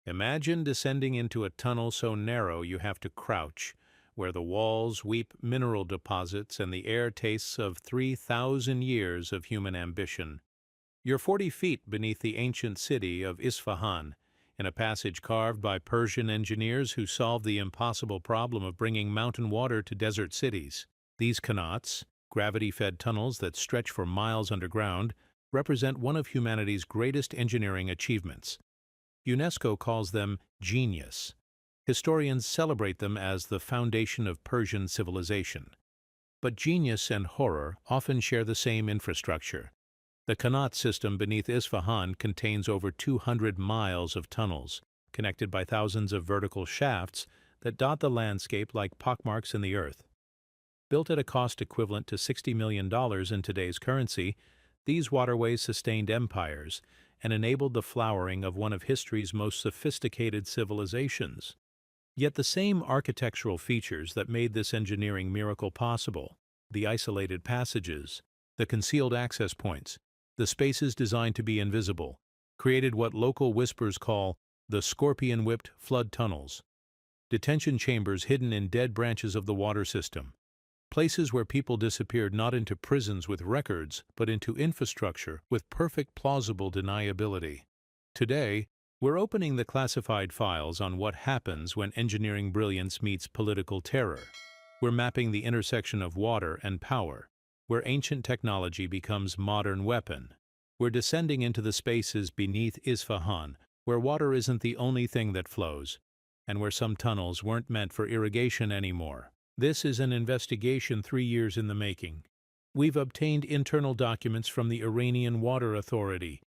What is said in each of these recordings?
Imagine descending into a tunnel so narrow you have to crouch, where the walls weep mineral deposits and the air tastes of 3,000 years of human ambition. You're 40 feet beneath the ancient city of Isfahan, in a passage carved by Persian engineers who solved the impossible problem of bringing mountain water to desert cities. These qanats, gravity-fed tunnels that stretch for miles underground, represent one of humanity's greatest engineering achievements. UNESCO calls them genius. Historians celebrate them as the foundation of Persian civilization. But genius and horror often share the same infrastructure. The Qanat system beneath Isfahan contains over 200 miles of tunnels, connected by thousands of vertical shafts that dot the landscape like pockmarks in the earth. Built at a cost equivalent to $60 million in today's currency, these waterways sustained empires and enabled the flowering of one of history's most sophisticated civilizations. Yet the same architectural features that made this engineering miracle possible, the isolated passages, the concealed access points, the spaces designed to be invisible, created what local whispers call the scorpion-whipped flood tunnels, detention chambers hidden in dead branches of the water system, places where people disappeared not into prisons with records, but into infrastructure with perfect plausible deniability. Today, we're opening the classified files on what happens when engineering brilliance meets political terror. We're mapping the intersection of water and power, where ancient technology becomes modern weapon. We're descending into the spaces beneath Isfahan, where water isn't the only thing that flows, and where some tunnels weren't meant for irrigation anymore. This is an investigation 3 years in the making. We've obtained internal documents from the Iranian Water Authority.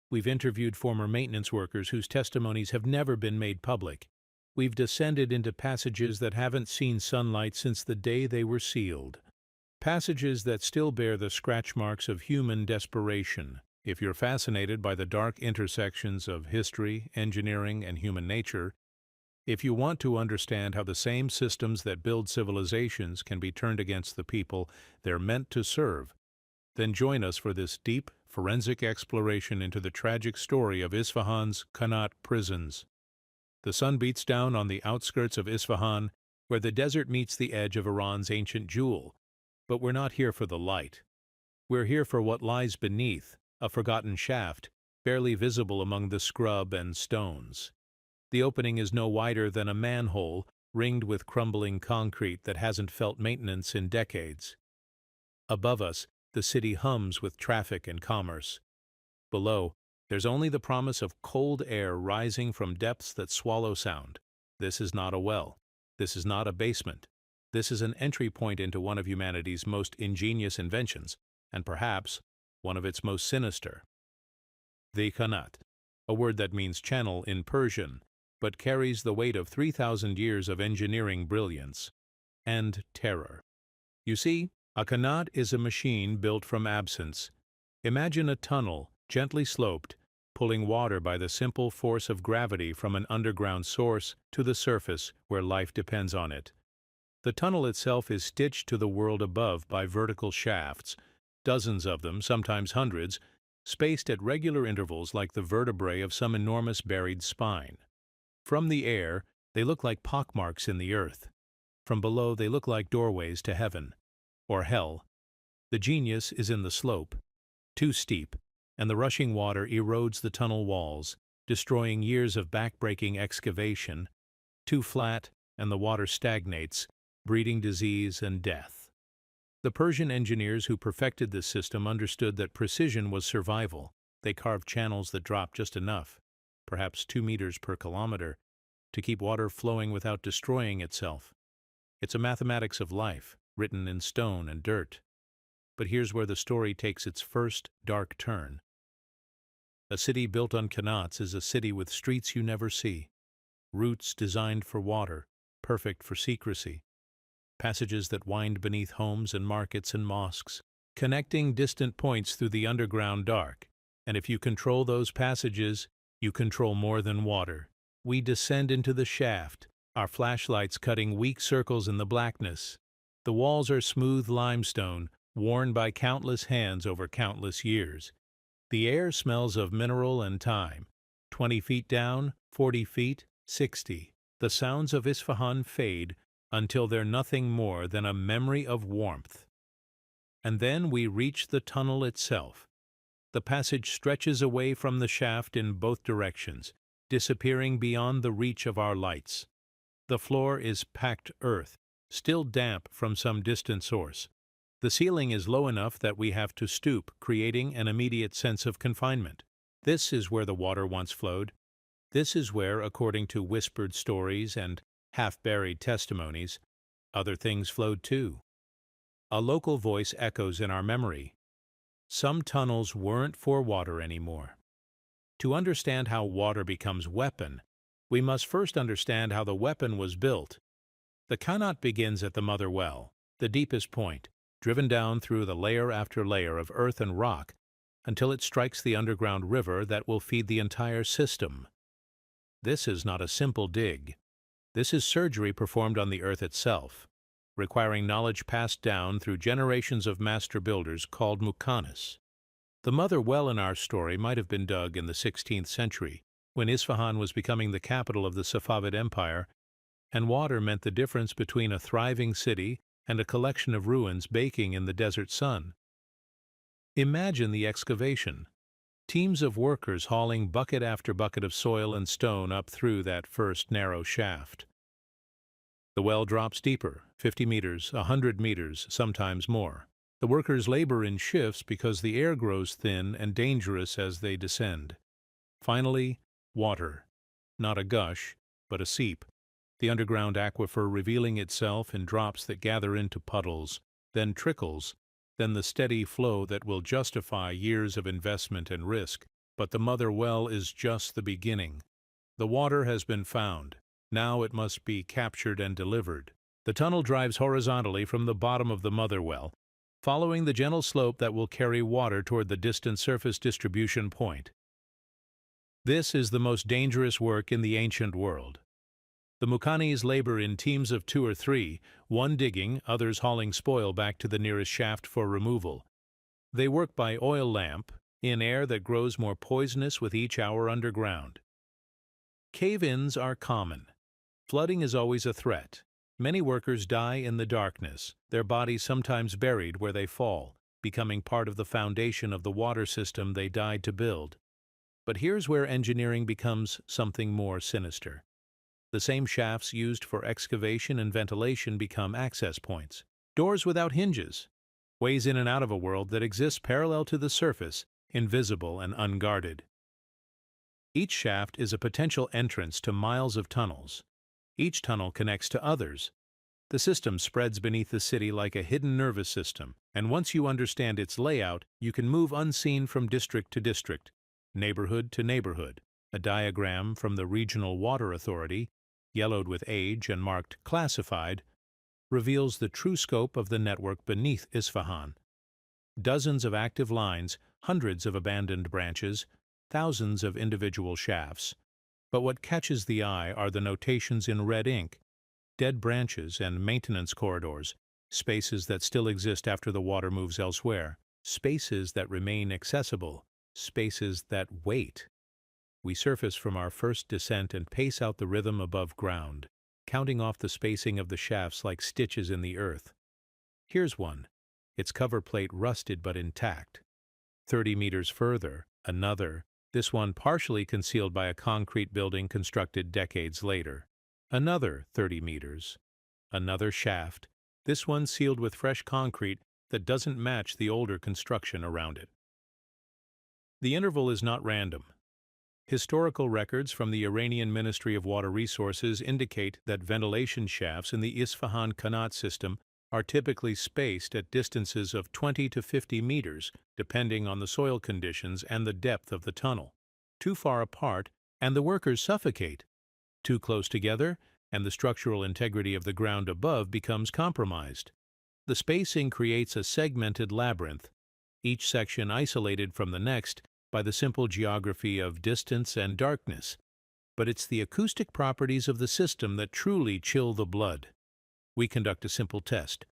We've interviewed former maintenance workers whose testimonies have never been made public. We've descended into passages that haven't seen sunlight since the day they were sealed. Passages that still bear the scratch marks of human desperation. If you're fascinated by the dark intersections of history, engineering, and human nature, if you want to understand how the same systems that build civilizations can be turned against the people they're meant to serve, then join us for this deep, forensic exploration into the tragic story of Isfahan's Qanat prisons. The sun beats down on the outskirts of Isfahan, where the desert meets the edge of Iran's ancient jewel. But we're not here for the light. We're here for what lies beneath, a forgotten shaft, barely visible among the scrub and stones. The opening is no wider than a manhole ringed with crumbling concrete that hasn't felt maintenance in decades. Above us, the city hums with traffic and commerce. Below, there's only the promise of cold air rising from depths that swallow sound. This is not a well. This is not a basement. This is an entry point into one of humanity's most ingenious inventions, and perhaps one of its most sinister. The Qanat, a word that means channel in Persian, but carries the weight of 3,000 years of engineering brilliance and terror. You see, a Qanat is a machine built from absence. Imagine a tunnel, gently sloped, pulling water by the simple force of gravity from an underground source to the surface where life depends on it. The tunnel itself is stitched to the world above by vertical shafts, dozens of them, sometimes hundreds, spaced at regular intervals like the vertebrae of some enormous buried spine. From the air, they look like pockmarks in the earth. From below, they look like doorways to heaven, or hell. The genius is in the slope, too steep, and the rushing water erodes the tunnel walls, destroying years of backbreaking excavation. Too flat, and the water stagnates, breeding disease and death. The Persian engineers who perfected this system understood that precision was survival. They carved channels that dropped just enough, perhaps 2 meters per kilometer, to keep water flowing without destroying itself. It's a mathematics of life, written in stone and dirt. But here's where the story takes its first dark turn. A city built on qanats is a city with streets you never see, routes designed for water, perfect for secrecy, passages that wind beneath homes and markets and mosques, connecting distant points through the underground dark. And if you control those passages, you control more than water. We descend into the shaft, our flashlights cutting weak circles in the blackness. The walls are smooth limestone, worn by countless hands over countless years. The air smells of mineral and time. 20 feet down, 40 feet, 60. The sounds of Isfahan fade until they're nothing more than a memory of warmth. And then we reach the tunnel itself. The passage stretches away from the shaft in both directions, disappearing beyond the reach of our lights. The floor is packed earth, still damp from some distant source. The ceiling is low enough that we have to stoop, creating an immediate sense of confinement. This is where the water once flowed. This is where, according to whispered stories and half-buried testimonies, other things flowed too. A local voice echoes in our memory. Some tunnels weren't for water anymore. To understand how water becomes weapon, we must first understand how the weapon was built. The Qanat begins at the mother well, the deepest point, driven down through the layer after layer of earth and rock until it strikes the underground river that will feed the entire system. This is not a simple dig. This is surgery performed on the earth itself, requiring knowledge passed down through generations of master builders called muqannas. The mother well in our story might have been dug in the 16th century, when Isfahan was becoming the capital of the Safavid Empire, and water meant the difference between a thriving city and a collection of ruins baking in the desert sun. Imagine the excavation. Teams of workers hauling bucket after bucket of soil and stone up through that first narrow shaft. The well drops deeper, 50 meters, 100 meters, sometimes more. The workers labor in shifts because the air grows thin and dangerous as they descend. Finally, water. Not a gush, but a seep. The underground aquifer revealing itself in drops that gather into puddles, then trickles, then the steady flow that will justify years of investment and risk. But the mother well is just the beginning. The water has been found. Now it must be captured and delivered. The tunnel drives horizontally from the bottom of the mother well, following the gentle slope that will carry water toward the distant surface distribution point. This is the most dangerous work in the ancient world. The muqannis labor in teams of 2 or 3, one digging, others hauling spoil back to the nearest shaft for removal. They work by oil lamp, in air that grows more poisonous with each hour underground. Cave-ins are common. Flooding is always a threat. Many workers die in the darkness, their bodies sometimes buried where they fall, becoming part of the foundation of the water system they died to build. But here's where engineering becomes something more sinister. The same shafts used for excavation and ventilation become access points, doors without hinges, ways in and out of a world that exists parallel to the surface, invisible and unguarded. Each shaft is a potential entrance to miles of tunnels. Each tunnel connects to others. The system spreads beneath the city like a hidden nervous system, and once you understand its layout, you can move unseen from district to district, neighborhood to neighborhood. A diagram from the Regional Water Authority, yellowed with age and marked classified, reveals the true scope of the network beneath Isfahan. Dozens of active lines, hundreds of abandoned branches, thousands of individual shafts. But what catches the eye are the notations in red ink, dead branches and maintenance corridors, spaces that still exist after the water moves elsewhere, spaces that remain accessible, spaces that wait. We surface from our first descent and pace out the rhythm above ground, counting off the spacing of the shafts like stitches in the earth. Here's one, its cover plate rusted but intact. 30 meters further, another, this one partially concealed by a concrete building constructed decades later. Another 30 meters. Another shaft, this one sealed with fresh concrete that doesn't match the older construction around it. The interval is not random. Historical records from the Iranian Ministry of Water Resources indicate that ventilation shafts in the Isfahan Qanat system are typically spaced at distances of 20 to 50 meters, depending on the soil conditions and the depth of the tunnel. Too far apart, and the workers suffocate. Too close together, and the structural integrity of the ground above becomes compromised. The spacing creates a segmented labyrinth, each section isolated from the next by the simple geography of distance and darkness. But it's the acoustic properties of the system that truly chill the blood. We conduct a simple test.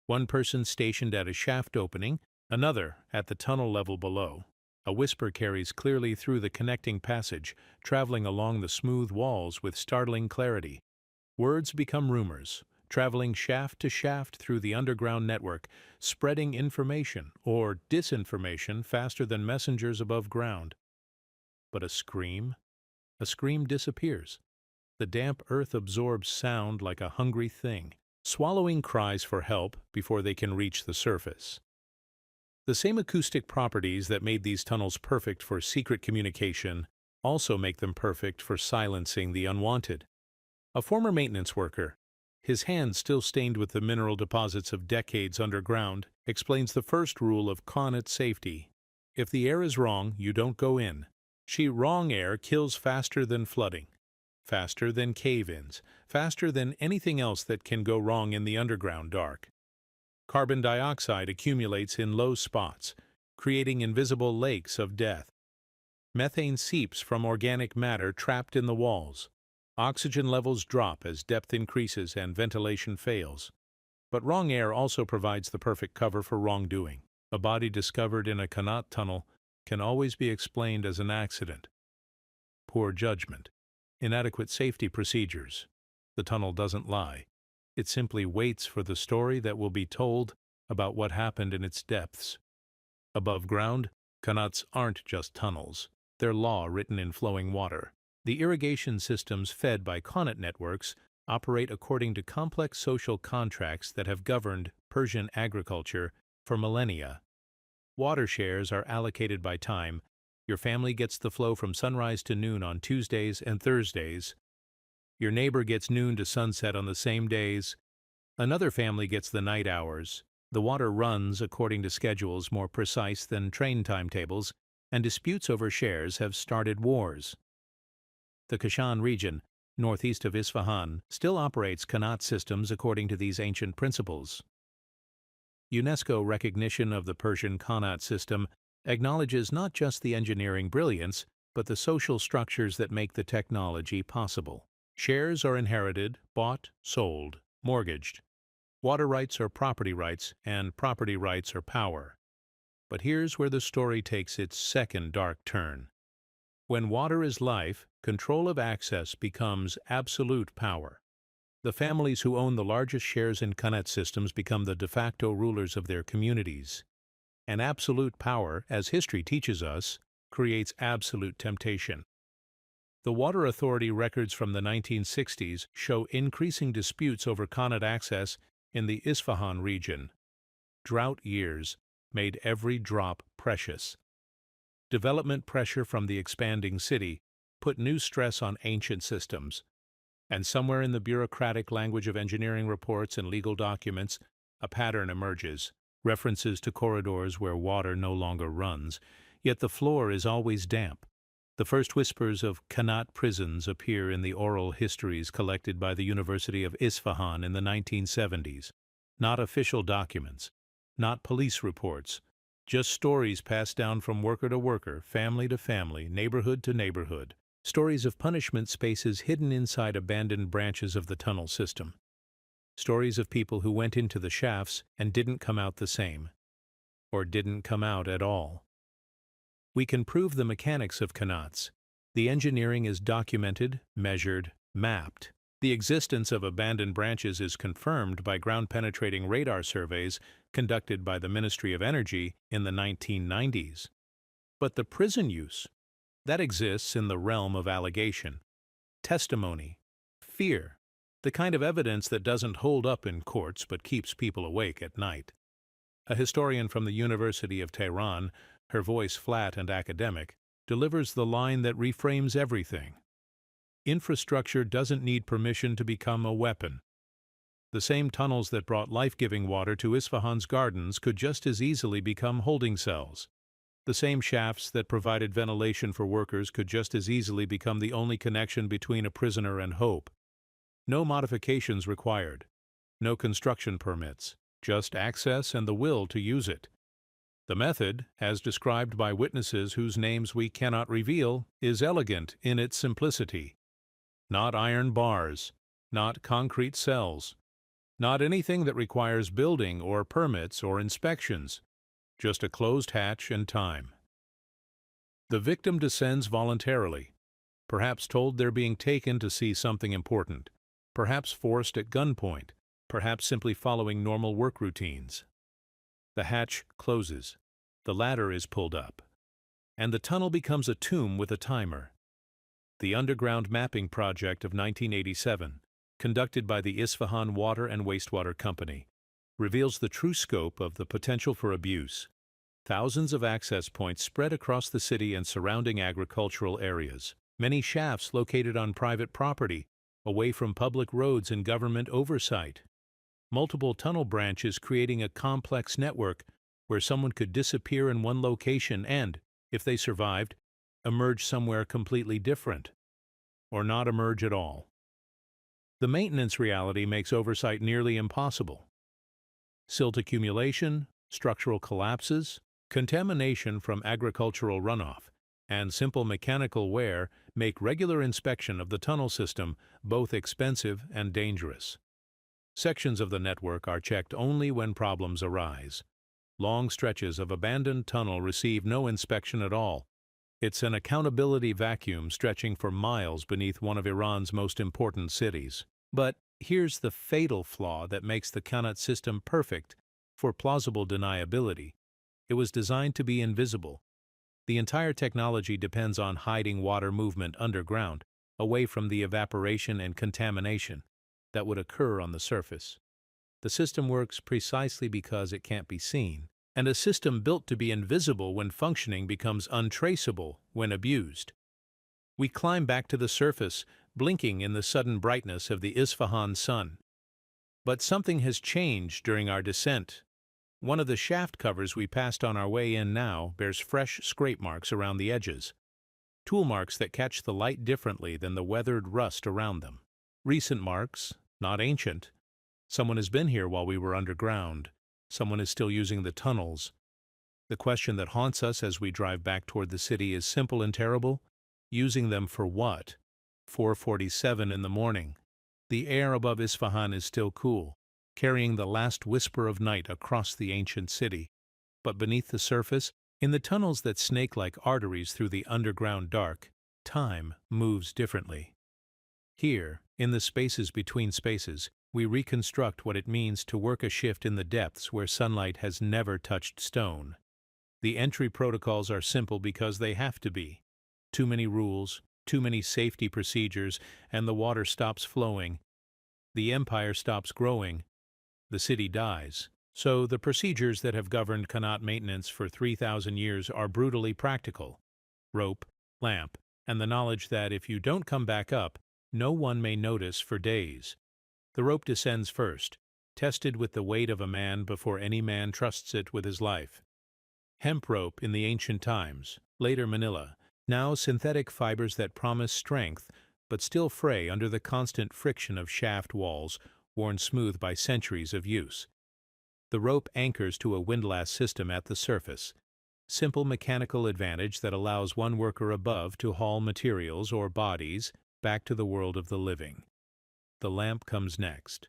One person stationed at a shaft opening, another at the tunnel level below. A whisper carries clearly through the connecting passage, traveling along the smooth walls with startling clarity. Words become rumors, traveling shaft to shaft through the underground network, spreading information or disinformation faster than messengers above ground. But a scream? A scream disappears. The damp earth absorbs sound like a hungry thing, swallowing cries for help before they can reach the surface. The same acoustic properties that made these tunnels perfect for secret communication also make them perfect for silencing the unwanted. A former maintenance worker, his hands still stained with the mineral deposits of decades underground, explains the first rule of Qanat safety. If the air is wrong, you don't go in. Wrong air kills faster than flooding, faster than cave-ins, faster than anything else that can go wrong in the underground dark. Carbon dioxide accumulates in low spots, creating invisible lakes of death. Methane seeps from organic matter trapped in the walls. Oxygen levels drop as depth increases and ventilation fails. But wrong air also provides the perfect cover for wrongdoing. A body discovered in a Qanat tunnel can always be explained as an accident. Poor judgment. Inadequate safety procedures. The tunnel doesn't lie. It simply waits for the story that will be told about what happened in its depths. Above ground, Qanats aren't just tunnels. They're law written in flowing water. The irrigation systems fed by Qanat networks operate according to complex social contracts that have governed Persian agriculture for millennia. Water shares are allocated by time. Your family gets the flow from sunrise to noon on Tuesdays and Thursdays. Your neighbor gets noon to sunset on the same days. Another family gets the night hours. The water runs according to schedules more precise than train timetables, and disputes over shares have started wars. The Kashan region, northeast of Isfahan, still operates Qanat systems according to these ancient principles. UNESCO recognition of the Persian Qanat system acknowledges not just the engineering brilliance, but the social structures that make the technology possible. Shares are inherited, bought, sold, mortgaged. Water rights are property rights, and property rights are power. But here's where the story takes its second dark turn. When water is life, control of access becomes absolute power. The families who own the largest shares in Qanat systems become the de facto rulers of their communities. And absolute power, as history teaches us, creates absolute temptation. The Water Authority records from the 1960s show increasing disputes over Qanat access in the Isfahan region. Drought years made every drop precious. Development pressure from the expanding city put new stress on ancient systems. And somewhere in the bureaucratic language of engineering reports and legal documents, a pattern emerges, references to corridors where water no longer runs, yet the floor is always damp. The first whispers of Qanat prisons appear in the oral histories collected by the University of Isfahan in the 1970s. Not official documents, not police reports, just stories passed down from worker to worker, family to family, neighborhood to neighborhood. Stories of punishment spaces hidden inside abandoned branches of the tunnel system. Stories of people who went into the shafts and didn't come out the same, or didn't come out at all. We can prove the mechanics of Qanats. The engineering is documented, measured, mapped. The existence of abandoned branches is confirmed by ground-penetrating radar surveys conducted by the Ministry of Energy in the 1990s. But the prison use, that exists in the realm of allegation, testimony, fear, the kind of evidence that doesn't hold up in courts but keeps people awake at night. A historian from the University of Tehran, her voice flat and academic, delivers the line that reframes everything. Infrastructure doesn't need permission to become a weapon. The same tunnels that brought life-giving water to Isfahan's gardens could just as easily become holding cells. The same shafts that provided ventilation for workers could just as easily become the only connection between a prisoner and hope. No modifications required. No construction permits. Just access and the will to use it. The method, as described by witnesses whose names we cannot reveal, is elegant in its simplicity. Not iron bars, not concrete cells, not anything that requires building or permits or inspections, just a closed hatch and time. The victim descends voluntarily, perhaps told they're being taken to see something important, perhaps forced at gunpoint, perhaps simply following normal work routines. The hatch closes, the ladder is pulled up, and the tunnel becomes a tomb with a timer. The Underground Mapping Project of 1987, conducted by the Isfahan Water and Wastewater Company, reveals the true scope of the potential for abuse. Thousands of access points spread across the city and surrounding agricultural areas. Many shafts located on private property, away from public roads and government oversight. Multiple tunnel branches creating a complex network where someone could disappear in one location and, if they survived, emerge somewhere completely different, or not emerge at all. The maintenance reality makes oversight nearly impossible. Silt accumulation, structural collapses, contamination from agricultural runoff, and simple mechanical wear make regular inspection of the tunnel system both expensive and dangerous. Sections of the network are checked only when problems arise. Long stretches of abandoned tunnel receive no inspection at all. It's an accountability vacuum stretching for miles beneath one of Iran's most important cities. But here's the fatal flaw that makes the Qanat system perfect for plausible deniability. It was designed to be invisible. The entire technology depends on hiding water movement underground, away from the evaporation and contamination that would occur on the surface. The system works precisely because it can't be seen, and a system built to be invisible when functioning becomes untraceable when abused. We climb back to the surface, blinking in the sudden brightness of the Isfahan sun. But something has changed during our descent. One of the shaft covers we passed on our way in now bears fresh scrape marks around the edges, tool marks that catch the light differently than the weathered rust around them. Recent marks, not ancient. Someone has been here while we were underground. Someone is still using the tunnels. The question that haunts us as we drive back toward the city is simple and terrible. Using them for what? 4:47 in the morning. The air above Isfahan is still cool, carrying the last whisper of night across the ancient city. But beneath the surface, in the tunnels that snake like arteries through the underground dark, time moves differently. Here, in the spaces between spaces, we reconstruct what it means to work a shift in the depths where sunlight has never touched stone. The entry protocols are simple because they have to be. Too many rules, too many safety procedures, and the water stops flowing. The empire stops growing. The city dies. So the procedures that have governed Qanat maintenance for 3,000 years are brutally practical. Rope, lamp, and the knowledge that if you don't come back up, no one may notice for days. The rope descends first, tested with the weight of a man before any man trusts it with his life. Hemp rope in the ancient times, later manila, now synthetic fibers that promise strength but still fray under the constant friction of shaft walls worn smooth by centuries of use. The rope anchors to a windlass system at the surface, simple mechanical advantage that allows one worker above to haul materials or bodies back to the world of the living. The lamp comes next.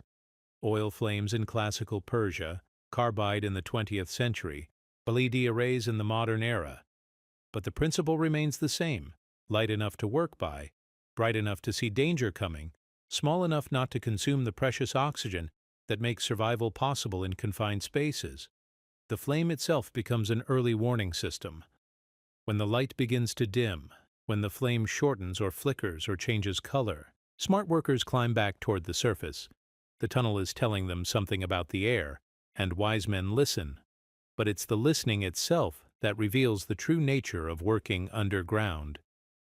Oil flames in classical Persia, carbide in the 20th century, LED arrays in the modern era. But the principle remains the same: light enough to work by, bright enough to see danger coming, small enough not to consume the precious oxygen that makes survival possible in confined spaces. The flame itself becomes an early warning system. When the light begins to dim, when the flame shortens or flickers or changes color, smart workers climb back toward the surface. The tunnel is telling them something about the air, and wise men listen. But it's the listening itself that reveals the true nature of working underground.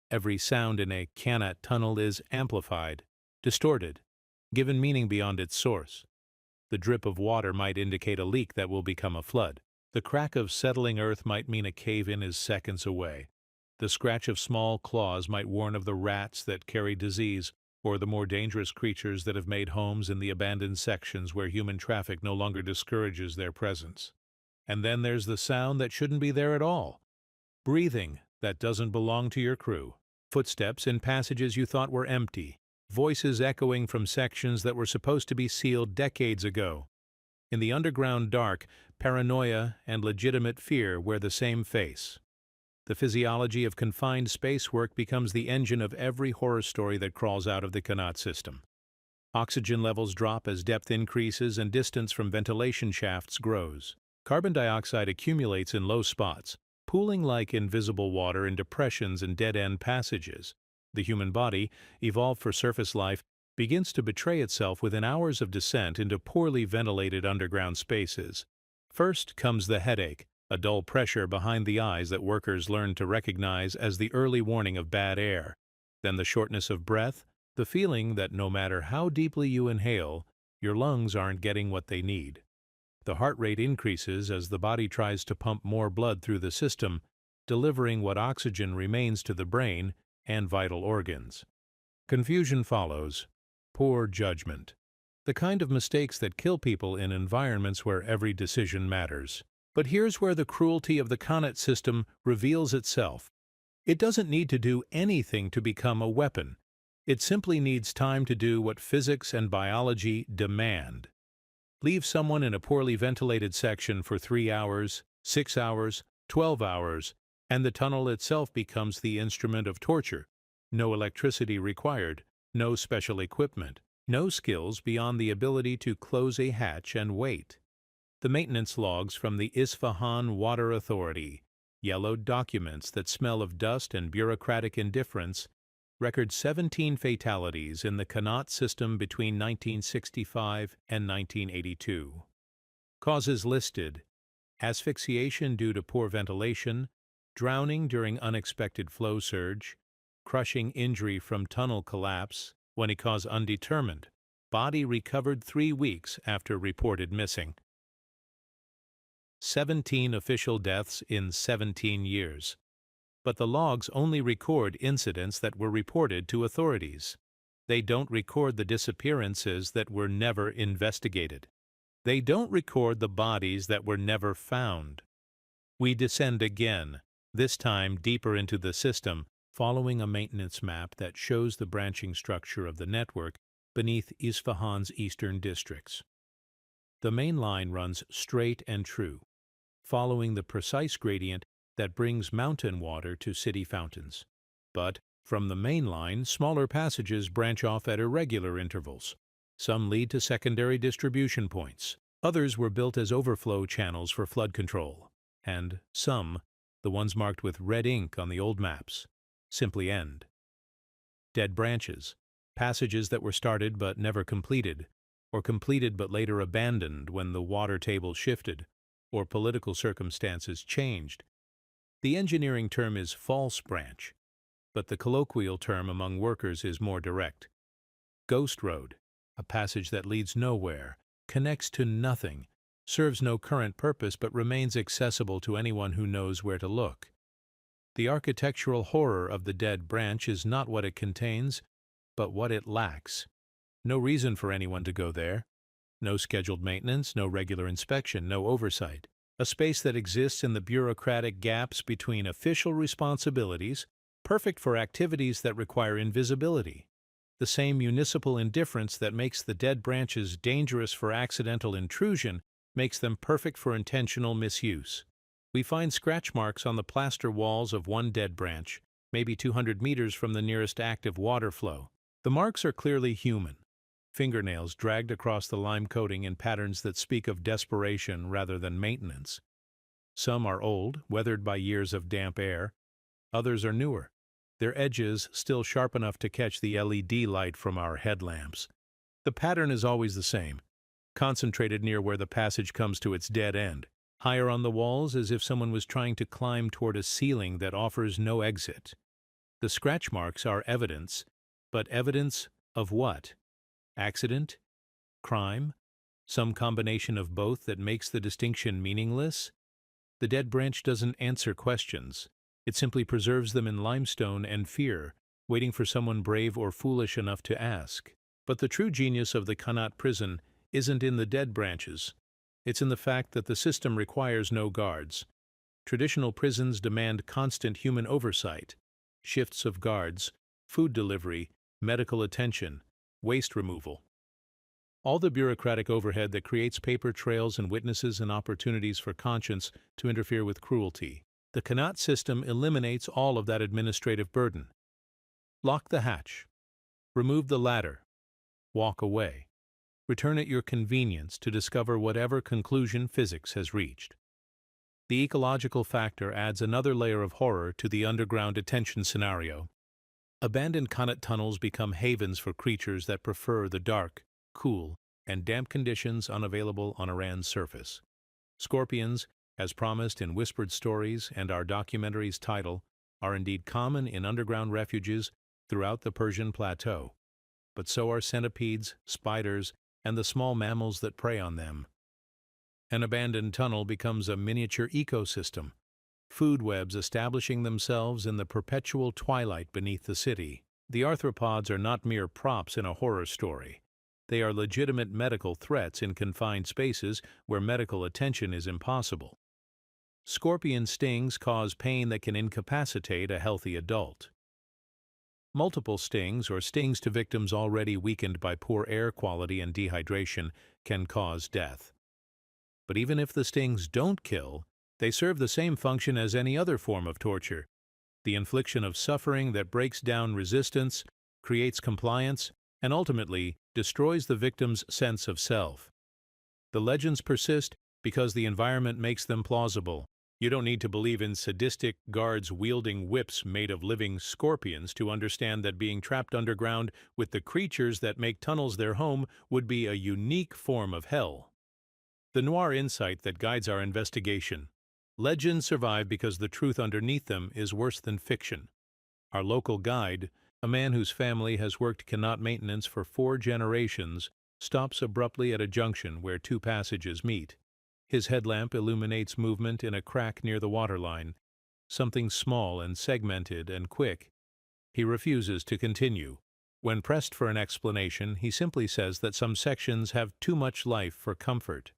Every sound in a Qanat tunnel is amplified, distorted, given meaning beyond its source. The drip of water might indicate a leak that will become a flood. The crack of settling earth might mean a cave-in is seconds away. The scratch of small claws might warn of the rats that carry disease, or the more dangerous creatures that have made homes in the abandoned sections where human traffic no longer discourages their presence. And then there's the sound that shouldn't be there at all. Breathing that doesn't belong to your crew. Footsteps in passages you thought were empty. Voices echoing from sections that were supposed to be sealed decades ago. In the underground dark, paranoia and legitimate fear wear the same face. The physiology of confined space work becomes the engine of every horror story that crawls out of the Qanat system. Oxygen levels drop as depth increases and distance from ventilation shafts grows. Carbon dioxide accumulates in low spots, pooling like invisible water in depressions and dead-end passages. The human body, evolved for surface life, begins to betray itself within hours of descent into poorly ventilated underground spaces. First comes the headache, a dull pressure behind the eyes that workers learn to recognize as the early warning of bad air. Then the shortness of breath, the feeling that no matter how deeply you inhale, your lungs aren't getting what they need. The heart rate increases as the body tries to pump more blood through the system, delivering what oxygen remains to the brain and vital organs. Confusion follows. Poor judgment. The kind of mistakes that kill people in environments where every decision matters. But here's where the cruelty of the Qanat system reveals itself. It doesn't need to do anything to become a weapon. It simply needs time to do what physics and biology demand. Leave someone in a poorly ventilated section for 3 hours, 6 hours, 12 hours, and the tunnel itself becomes the instrument of torture. No electricity required, no special equipment, no skills beyond the ability to close a hatch and wait. The maintenance logs from the Isfahan Water Authority, yellowed documents that smell of dust and bureaucratic indifference, record 17 fatalities in the Qanat system between 1965 and 1982. Causes listed: asphyxiation due to poor ventilation, drowning during unexpected flow surge, crushing injury from tunnel collapse, when it cause undetermined, body recovered 3 weeks after reported missing. 17 official deaths in 17 years. But the logs only record incidents that were reported to authorities. They don't record the disappearances that were never investigated. They don't record the bodies that were never found. We descend again, this time deeper into the system, following a maintenance map that shows the branching structure of the network beneath Isfahan's eastern districts. The main line runs straight and true, following the precise gradient that brings mountain water to city fountains. But from the main line, smaller passages branch off at irregular intervals. Some lead to secondary distribution points. Others were built as overflow channels for flood control. And some, the ones marked with red ink on the old maps, simply end. Dead branches, passages that were started but never completed, or completed but later abandoned when the water table shifted, or political circumstances changed. The engineering term is false branch, but the colloquial term among workers is more direct. Ghost road, a passage that leads nowhere, connects to nothing, serves no current purpose but remains accessible to anyone who knows where to look. The architectural horror of the dead branch is not what it contains, but what it lacks. No reason for anyone to go there. No scheduled maintenance, no regular inspection, no oversight. A space that exists in the bureaucratic gaps between official responsibilities, perfect for activities that require invisibility. The same municipal indifference that makes the dead branches dangerous for accidental intrusion makes them perfect for intentional misuse. We find scratch marks on the plaster walls of one dead branch, maybe 200 meters from the nearest active water flow. The marks are clearly human. Fingernails dragged across the lime coating in patterns that speak of desperation rather than maintenance. Some are old, weathered by years of damp air. Others are newer, their edges still sharp enough to catch the LED light from our headlamps. The pattern is always the same, concentrated near where the passage comes to its dead end, higher on the walls as if someone was trying to climb toward a ceiling that offers no exit. The scratch marks are evidence, but evidence of what? Accident? Crime? Some combination of both that makes the distinction meaningless? The dead branch doesn't answer questions. It simply preserves them in limestone and fear, waiting for someone brave or foolish enough to ask. But the true genius of the Qanat prison isn't in the dead branches. It's in the fact that the system requires no guards. Traditional prisons demand constant human oversight, shifts of guards, food delivery, medical attention, waste removal. All the bureaucratic overhead that creates paper trails and witnesses and opportunities for conscience to interfere with cruelty. The Qanat system eliminates all of that administrative burden. Lock the hatch. Remove the ladder. Walk away. Return at your convenience to discover whatever conclusion physics has reached. The ecological factor adds another layer of horror to the underground detention scenario. Abandoned Qanat tunnels become havens for creatures that prefer the dark, cool, and damp conditions unavailable on Iran's surface. Scorpions, as promised in whispered stories and our documentary's title, are indeed common in underground refuges throughout the Persian plateau. But so are centipedes, spiders, and the small mammals that prey on them. An abandoned tunnel becomes a miniature ecosystem, food webs establishing themselves in the perpetual twilight beneath the city. The arthropods are not mere props in a horror story. They are legitimate medical threats in confined spaces where medical attention is impossible. Scorpion stings cause pain that can incapacitate a healthy adult. Multiple stings or stings to victims already weakened by poor air quality and dehydration can cause death. But even if the stings don't kill, they serve the same function as any other form of torture: the infliction of suffering that breaks down resistance, creates compliance, and ultimately destroys the victim's sense of self. The legends persist because the environment makes them plausible. You don't need to believe in sadistic guards wielding whips made of living scorpions to understand that being trapped underground with the creatures that make tunnels their home would be a unique form of hell. The noir insight that guides our investigation. Legends survive because the truth underneath them is worse than fiction. Our local guide, a man whose family has worked Qanat maintenance for 4 generations, stops abruptly at a junction where 2 passages meet. His headlamp illuminates movement in a crack near the waterline, something small and segmented and quick. He refuses to continue. When pressed for an explanation, he simply says that some sections have too much life for comfort.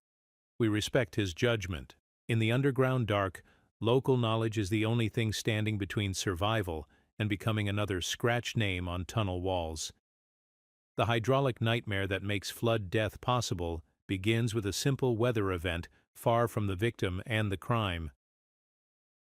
We respect his judgment. In the underground dark, local knowledge is the only thing standing between survival and becoming another scratch name on tunnel walls. The hydraulic nightmare that makes flood death possible begins with a simple weather event far from the victim and the crime.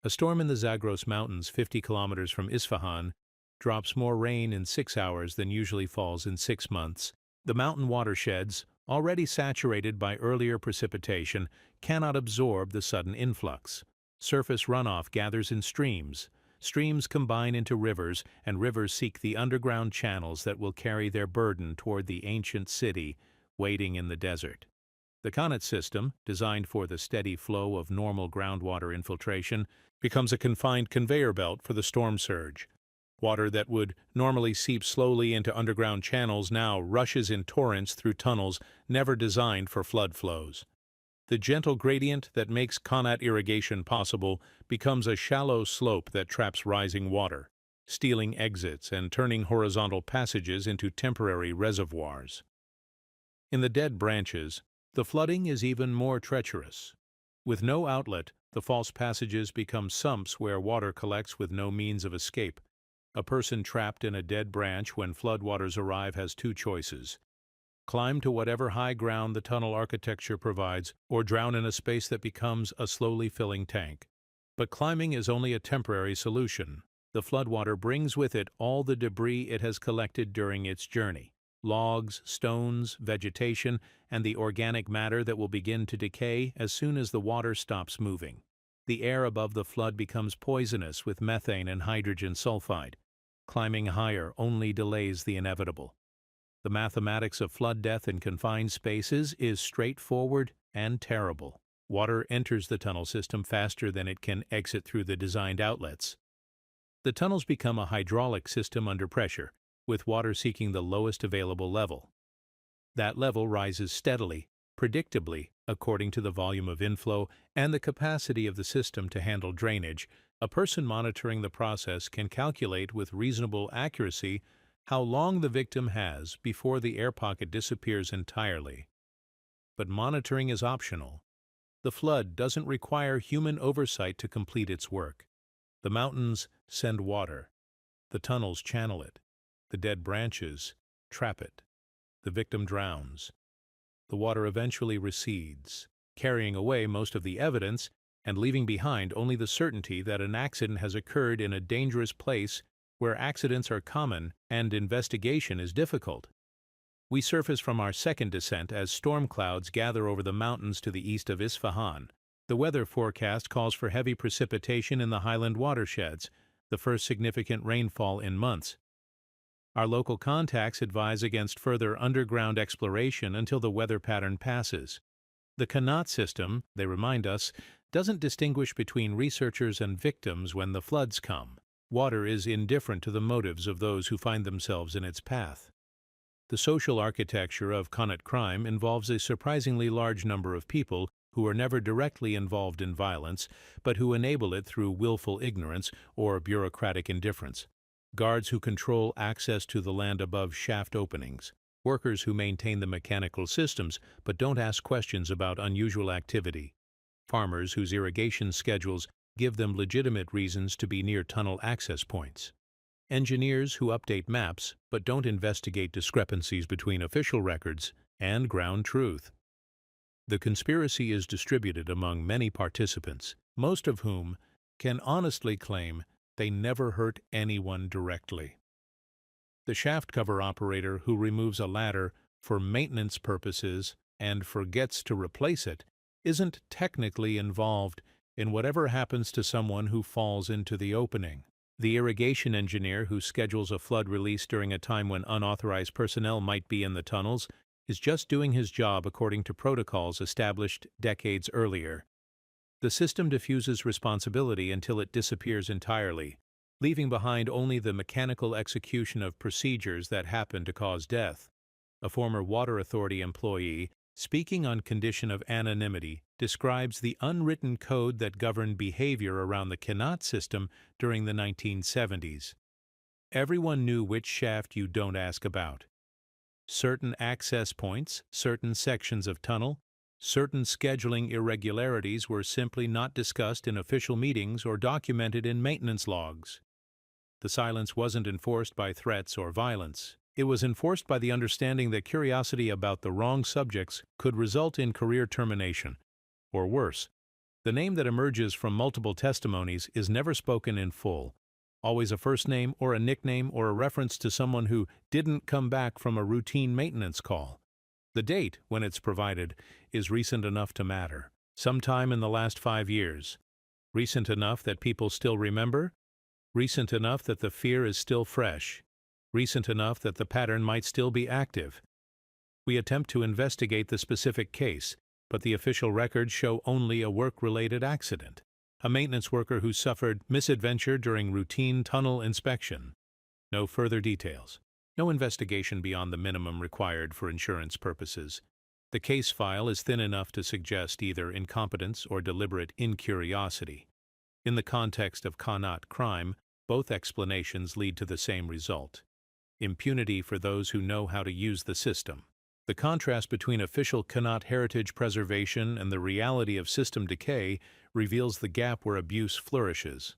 A storm in the Zagros Mountains, 50 kilometers from Isfahan, drops more rain in 6 hours than usually falls in 6 months. The mountain watersheds, already saturated by earlier precipitation, cannot absorb the sudden influx. Surface runoff gathers in streams. Streams combine into rivers, and rivers seek the underground channels that will carry their burden toward the ancient city waiting in the desert. The Qanat system, designed for the steady flow of normal groundwater infiltration, becomes a confined conveyor belt for the storm surge. Water that would normally seep slowly into underground channels now rushes in torrents through tunnels never designed for flood flows. The gentle gradient that makes Qanat irrigation possible becomes a shallow slope that traps rising water, stealing exits and turning horizontal passages into temporary reservoirs. In the dead branches, the flooding is even more treacherous. With no outlet, the false passages become sumps where water collects with no means of escape. A person trapped in a dead branch when floodwaters arrive has 2 choices: climb to whatever high ground the tunnel architecture provides, or drown in a space that becomes a slowly filling tank. But climbing is only a temporary solution. The floodwater brings with it all the debris it has collected during its journey: logs, stones, vegetation, and the organic matter that will begin to decay as soon as the water stops moving. The air above the flood becomes poisonous with methane and hydrogen sulfide. Climbing higher only delays the inevitable. The mathematics of flood death in confined spaces is straightforward and terrible. Water enters the tunnel system faster than it can exit through the designed outlets. The tunnels become a hydraulic system under pressure, with water seeking the lowest available level. That level rises steadily, predictably, according to the volume of inflow and the capacity of the system to handle drainage. A person monitoring the process can calculate with reasonable accuracy how long the victim has before the air pocket disappears entirely. But monitoring is optional. The flood doesn't require human oversight to complete its work. The mountains send water. The tunnels channel it. The dead branches trap it. The victim drowns. The water eventually recedes, carrying away most of the evidence and leaving behind only the certainty that an accident has occurred in a dangerous place where accidents are common and investigation is difficult. We surface from our second descent as storm clouds gather over the mountains to the east of Isfahan. The weather forecast calls for heavy precipitation in the highland watersheds, the first significant rainfall in months. Our local contacts advise against further underground exploration until the weather pattern passes. The Qanat system, they remind us, doesn't distinguish between researchers and victims when the floods come. Water is indifferent to the motives of those who find themselves in its path. The social architecture of Qanat crime involves a surprisingly large number of people who are never directly involved in violence, but who enable it through willful ignorance or bureaucratic indifference. Guards who control access to the land above shaft openings. Workers who maintain the mechanical systems but don't ask questions about unusual activity. Farmers whose irrigation schedules give them legitimate reasons to be near tunnel access points. Engineers who update maps but don't investigate discrepancies between official records and ground truth. The conspiracy is distributed among many participants, most of whom can honestly claim they never hurt anyone directly. The shaft cover operator who removes a ladder for maintenance purposes and forgets to replace it isn't technically involved in whatever happens to someone who falls into the opening. The irrigation engineer who schedules a flood release during a time when unauthorized personnel might be in the tunnels is just doing his job according to protocols established decades earlier. The system diffuses responsibility until it disappears entirely, leaving behind only the mechanical execution of procedures that happen to cause death. A former Water Authority employee, speaking on condition of anonymity, describes the unwritten code that governed behavior around the Qanat system during the 1970s. Everyone knew which shaft you don't ask about. Certain access points, certain sections of tunnel, certain scheduling irregularities were simply not discussed in official meetings or documented in maintenance logs. The silence wasn't enforced by threats or violence. It was enforced by the understanding that curiosity about the wrong subjects could result in career termination. Or worse, the name that emerges from multiple testimonies is never spoken in full, always a first name or a nickname or a reference to someone who didn't come back from a routine maintenance call. The date, when it's provided, is recent enough to matter, sometime in the last 5 years. Recent enough that people still remember, recent enough that the fear is still fresh, recent enough that the pattern might still be active. We attempt to investigate the specific case, but the official records show only a work-related accident. A maintenance worker who suffered misadventure during routine tunnel inspection. No further details. No investigation beyond the minimum required for insurance purposes. The case file is thin enough to suggest either incompetence or deliberate incuriosity. In the context of Qanat crime, both explanations lead to the same result: impunity for those who know how to use the system. The contrast between official Qanat heritage preservation and the reality of system decay reveals the gap where abuse flourishes.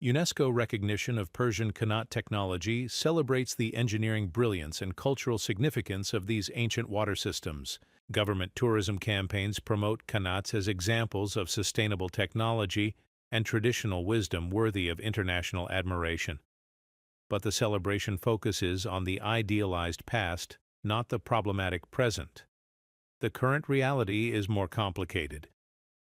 UNESCO recognition of Persian Qanat technology celebrates the engineering brilliance and cultural significance of these ancient water systems. Government tourism campaigns promote Qanats as examples of sustainable technology and traditional wisdom worthy of international admiration. But the celebration focuses on the idealized past, not the problematic present. The current reality is more complicated.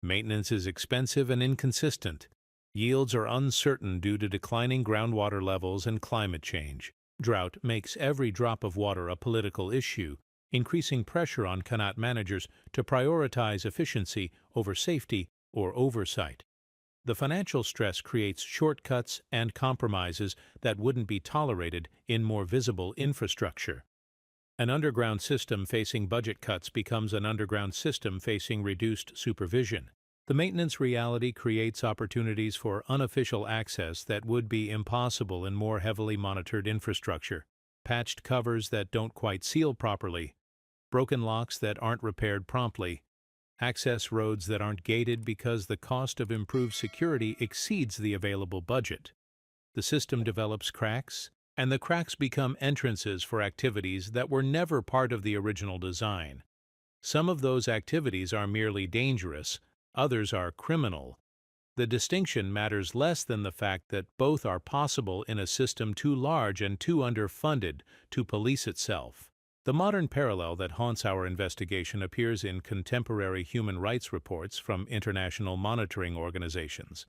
Maintenance is expensive and inconsistent. Yields are uncertain due to declining groundwater levels and climate change. Drought makes every drop of water a political issue, increasing pressure on Qanat managers to prioritize efficiency over safety or oversight. The financial stress creates shortcuts and compromises that wouldn't be tolerated in more visible infrastructure. An underground system facing budget cuts becomes an underground system facing reduced supervision. The maintenance reality creates opportunities for unofficial access that would be impossible in more heavily monitored infrastructure. Patched covers that don't quite seal properly, broken locks that aren't repaired promptly, access roads that aren't gated because the cost of improved security exceeds the available budget. The system develops cracks, and the cracks become entrances for activities that were never part of the original design. Some of those activities are merely dangerous, Others are criminal. The distinction matters less than the fact that both are possible in a system too large and too underfunded to police itself. The modern parallel that haunts our investigation appears in contemporary human rights reports from international monitoring organizations.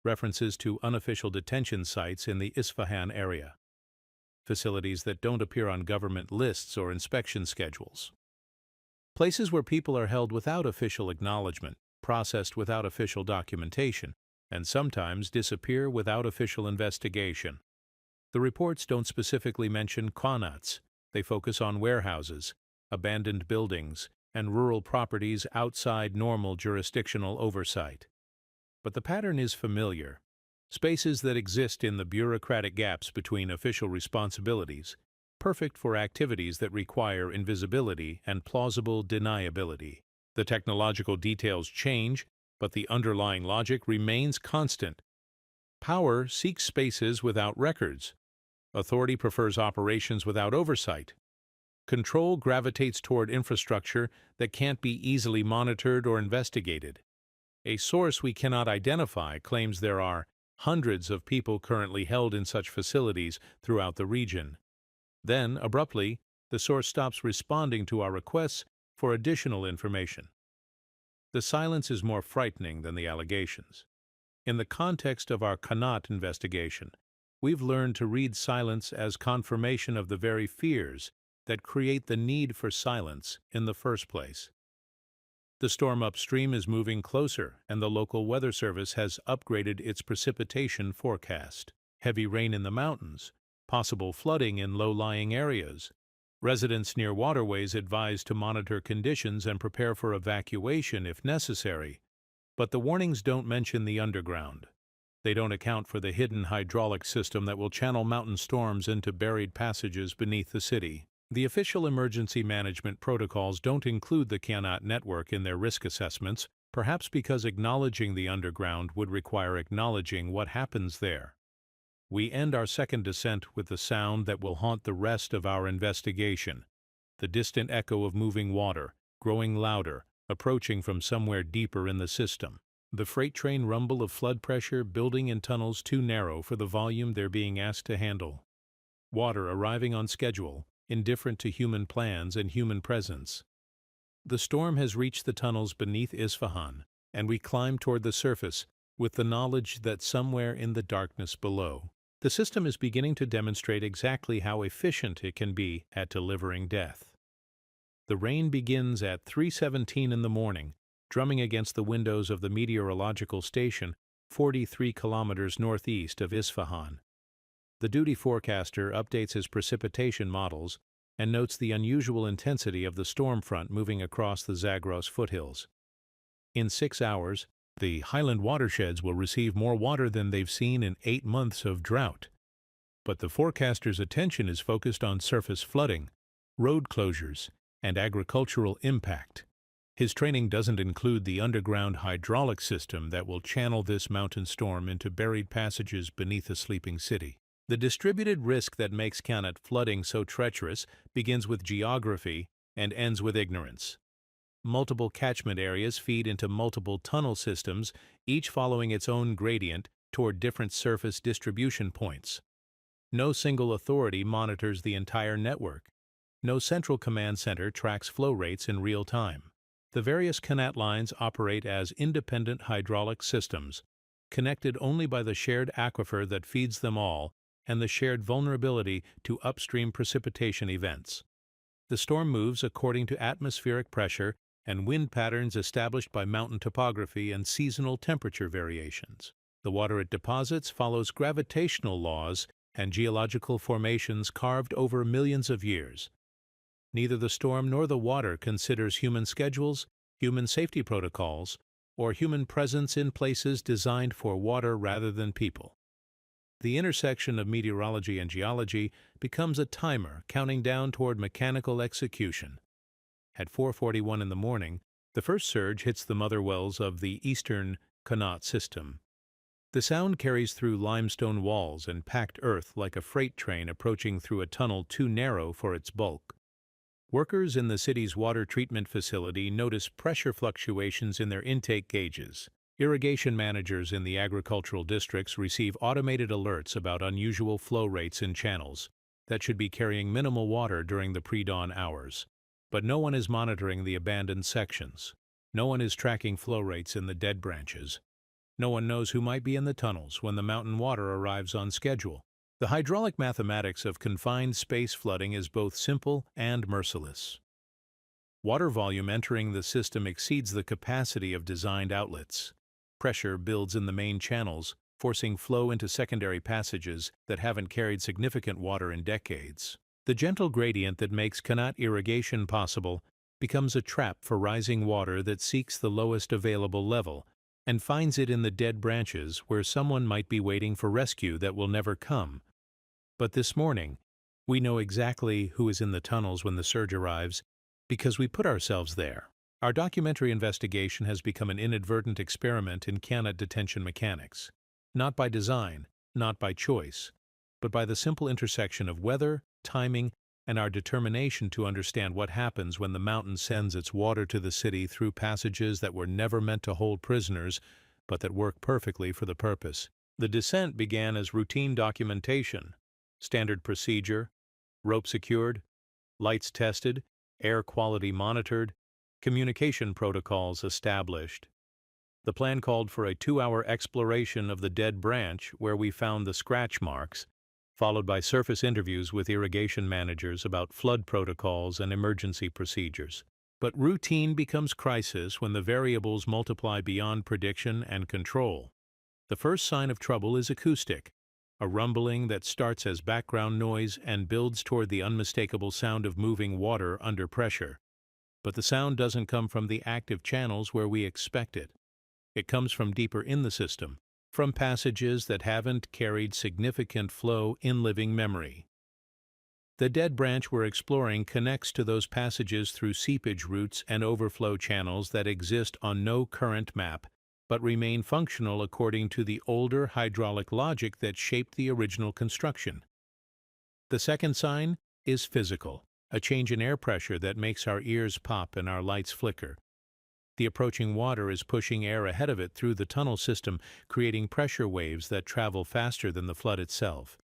References to unofficial detention sites in the Isfahan area. Facilities that don't appear on government lists or inspection schedules. Places where people are held without official acknowledgement, processed without official documentation, and sometimes disappear without official investigation. The reports don't specifically mention qanats. They focus on warehouses, abandoned buildings, and rural properties outside normal jurisdictional oversight. But the pattern is familiar. Spaces that exist in the bureaucratic gaps between official responsibilities, perfect for activities that require invisibility and plausible deniability. The technological details change, but the underlying logic remains constant. Power seeks spaces without records. Authority prefers operations without oversight. Control gravitates toward infrastructure that can't be easily monitored or investigated. A source we cannot identify claims there are hundreds of people currently held in such facilities throughout the region. Then, abruptly, the source stops responding to our requests for additional information. The silence is more frightening than the allegations. In the context of our Qanat investigation, we've learned to read silence as confirmation of the very fears that create the need for silence in the first place. The storm upstream is moving closer, and the local weather service has upgraded its precipitation forecast. Heavy rain in the mountains, possible flooding in low-lying areas. Residents near waterways advised to monitor conditions and prepare for evacuation if necessary. But the warnings don't mention the underground. They don't account for the hidden hydraulic system that will channel mountain storms into buried passages beneath the city. The official emergency management protocols don't include the Qanat network in their risk assessments, perhaps because acknowledging the underground would require acknowledging what happens there. We end our second descent with the sound that will haunt the rest of our investigation, the distant echo of moving water, growing louder, approaching from somewhere deeper in the system. The freight train rumble of flood pressure building in tunnels too narrow for the volume they're being asked to handle. Water arriving on schedule, indifferent to human plans and human presence. The storm has reached the tunnels beneath Isfahan, and we climb toward the surface with the knowledge that somewhere in the darkness below, the system is beginning to demonstrate exactly how efficient it can be at delivering death. The rain begins at 3:17 in the morning, drumming against the windows of the meteorological station 43 kilometers northeast of Isfahan. The duty forecaster updates his precipitation models and notes the unusual intensity of the storm front moving across the Zagros foothills. In 6 hours, the highland watersheds will receive more water than they've seen in 8 months of drought. But the forecaster's attention is focused on surface flooding, road closures, and agricultural impact. His training doesn't include the underground hydraulic system that will channel this mountain storm into buried passages beneath a sleeping city. The distributed risk that makes Qanat flooding so treacherous begins with geography and ends with ignorance. Multiple catchment areas feed into multiple tunnel systems, each following its own gradient toward different surface distribution points. No single authority monitors the entire network. No central command center tracks flow rates in real time. The various Qanat lines operate as independent hydraulic systems, connected only by the shared aquifer that feeds them all and the shared vulnerability to upstream precipitation events. The storm moves according to atmospheric pressure and wind patterns established by mountain topography and seasonal temperature variations. The water it deposits follows gravitational laws and geological formations carved over millions of years. Neither the storm nor the water considers human schedules, human safety protocols, or human presence in places designed for water rather than people. The intersection of meteorology and geology becomes a timer counting down toward mechanical execution. At 4:41 in the morning, the first surge hits the mother wells of the eastern Qanat system. The sound carries through limestone walls and packed earth like a freight train approaching through a tunnel too narrow for its bulk. Workers in the city's water treatment facility notice pressure fluctuations in their intake gauges. Irrigation managers in the agricultural districts receive automated alerts about unusual flow rates in channels that should be carrying minimal water during the pre-dawn hours. But no one is monitoring the abandoned sections. No one is tracking flow rates in the dead branches. No one knows who might be in the tunnels when the mountain water arrives on schedule. The hydraulic mathematics of confined space flooding is both simple and merciless. Water volume entering the system exceeds the capacity of designed outlets. Pressure builds in the main channels, forcing flow into secondary passages that haven't carried significant water in decades. The gentle gradient that makes Qanat irrigation possible becomes a trap for rising water that seeks the lowest available level and finds it in the dead branches where someone might be waiting for rescue that will never come. But this morning, we know exactly who is in the tunnels when the surge arrives because we put ourselves there. Our documentary investigation has become an inadvertent experiment in Qanat detention mechanics. Not by design, not by choice, but by the simple intersection of weather, timing, and our determination to understand what happens when the mountain sends its water to the city through passages that were never meant to hold prisoners, but that work perfectly for the purpose. The descent began as routine documentation, standard procedure, rope secured, lights tested, air quality monitored, communication protocols established. The plan called for a 2-hour exploration of the dead branch where we found the scratch marks, followed by surface interviews with irrigation managers about flood protocols and emergency procedures. But routine becomes crisis when the variables multiply beyond prediction and control. The first sign of trouble is acoustic, a rumbling that starts as background noise and builds toward the unmistakable sound of moving water under pressure. But the sound doesn't come from the active channels where we expect it. It comes from deeper in the system, from passages that haven't carried significant flow in living memory. The dead branch we're exploring connects to those passages through seepage routes and overflow channels that exist on no current map, but remain functional according to the older hydraulic logic that shaped the original construction. The second sign is physical, a change in air pressure that makes our ears pop and our lights flicker. The approaching water is pushing air ahead of it through the tunnel system, creating pressure waves that travel faster than the flood itself.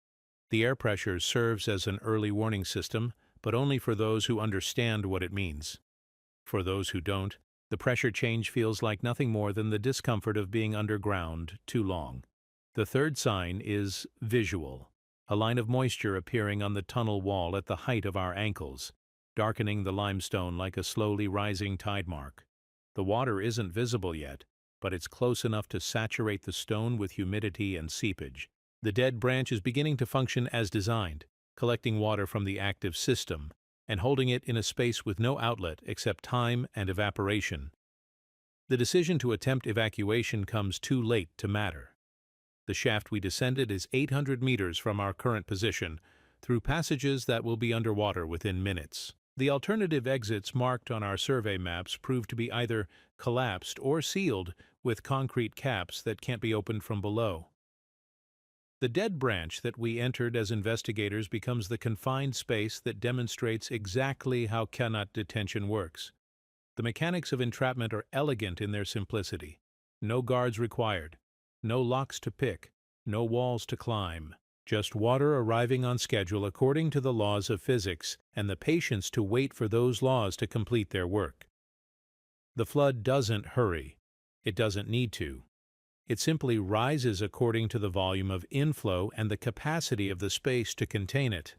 The air pressure serves as an early warning system, but only for those who understand what it means. For those who don't, the pressure change feels like nothing more than the discomfort of being underground too long. The third sign is visual, a line of moisture appearing on the tunnel wall at the height of our ankles, darkening the limestone like a slowly rising tide mark. The water isn't visible yet, but it's close enough to saturate the stone with humidity and seepage. The dead branch is beginning to function as designed, collecting water from the active system and holding it in a space with no outlet except time and evaporation. The decision to attempt evacuation comes too late to matter. The shaft we descended is 800 meters from our current position, through passages that will be underwater within minutes. The alternative exits marked on our survey maps prove to be either collapsed or sealed with concrete caps that can't be opened from below. The dead branch that we entered as investigators becomes the confined space that demonstrates exactly how Qanat detention works. The mechanics of entrapment are elegant in their simplicity. No guards required, no locks to pick, no walls to climb. Just water arriving on schedule according to the laws of physics and the patience to wait for those laws to complete their work. The flood doesn't hurry. It doesn't need to. It simply rises according to the volume of inflow and the capacity of the space to contain it.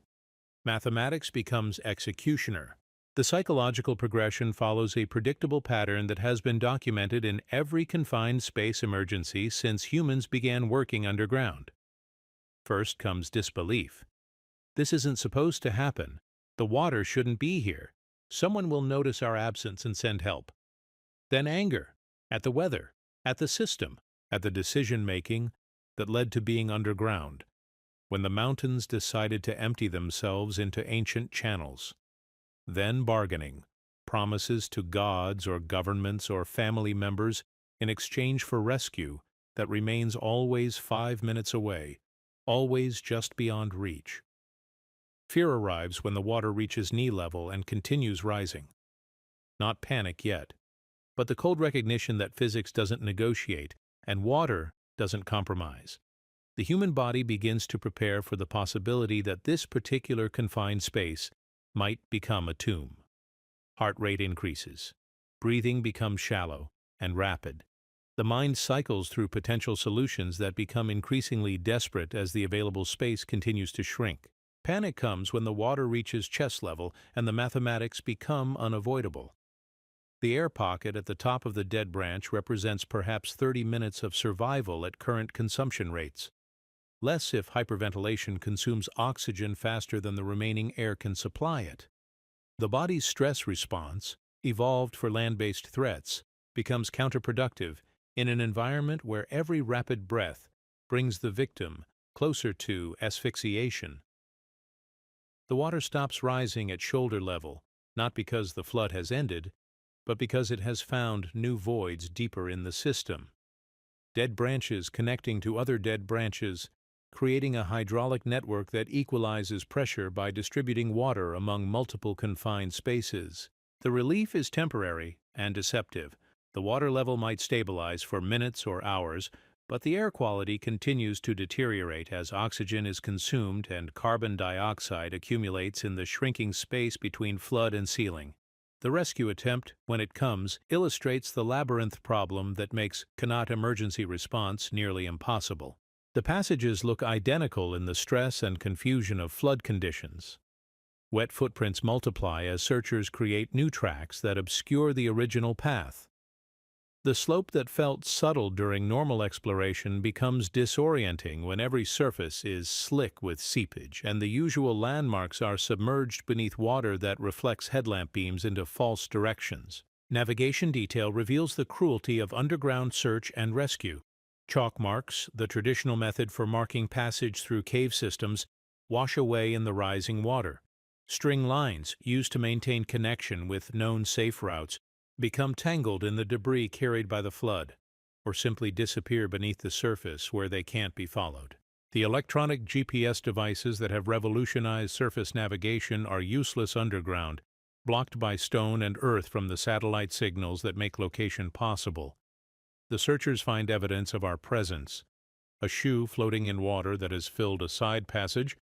Mathematics becomes executioner. The psychological progression follows a predictable pattern that has been documented in every confined space emergency since humans began working underground. First comes disbelief. This isn't supposed to happen. The water shouldn't be here. Someone will notice our absence and send help. Then anger, at the weather, at the system, at the decision-making that led to being underground, when the mountains decided to empty themselves into ancient channels. Then bargaining, promises to gods or governments or family members in exchange for rescue that remains always 5 minutes away, always just beyond reach. Fear arrives when the water reaches knee level and continues rising. Not panic yet, but the cold recognition that physics doesn't negotiate and water doesn't compromise. The human body begins to prepare for the possibility that this particular confined space might become a tomb. Heart rate increases. Breathing becomes shallow and rapid. The mind cycles through potential solutions that become increasingly desperate as the available space continues to shrink. Panic comes when the water reaches chest level and the mathematics become unavoidable. The air pocket at the top of the dead branch represents perhaps 30 minutes of survival at current consumption rates. Less if hyperventilation consumes oxygen faster than the remaining air can supply it. The body's stress response, evolved for land-based threats, becomes counterproductive in an environment where every rapid breath brings the victim closer to asphyxiation. The water stops rising at shoulder level, not because the flood has ended, but because it has found new voids deeper in the system. Dead branches connecting to other dead branches, creating a hydraulic network that equalizes pressure by distributing water among multiple confined spaces. The relief is temporary and deceptive. The water level might stabilize for minutes or hours, but the air quality continues to deteriorate as oxygen is consumed and carbon dioxide accumulates in the shrinking space between flood and ceiling. The rescue attempt, when it comes, illustrates the labyrinth problem that makes Qanat emergency response nearly impossible. The passages look identical in the stress and confusion of flood conditions. Wet footprints multiply as searchers create new tracks that obscure the original path. The slope that felt subtle during normal exploration becomes disorienting when every surface is slick with seepage and the usual landmarks are submerged beneath water that reflects headlamp beams into false directions. Navigation detail reveals the cruelty of underground search and rescue. Chalk marks, the traditional method for marking passage through cave systems, wash away in the rising water. String lines, used to maintain connection with known safe routes, become tangled in the debris carried by the flood, or simply disappear beneath the surface where they can't be followed. The electronic GPS devices that have revolutionized surface navigation are useless underground, blocked by stone and earth from the satellite signals that make location possible. The searchers find evidence of our presence: a shoe floating in water that has filled a side passage,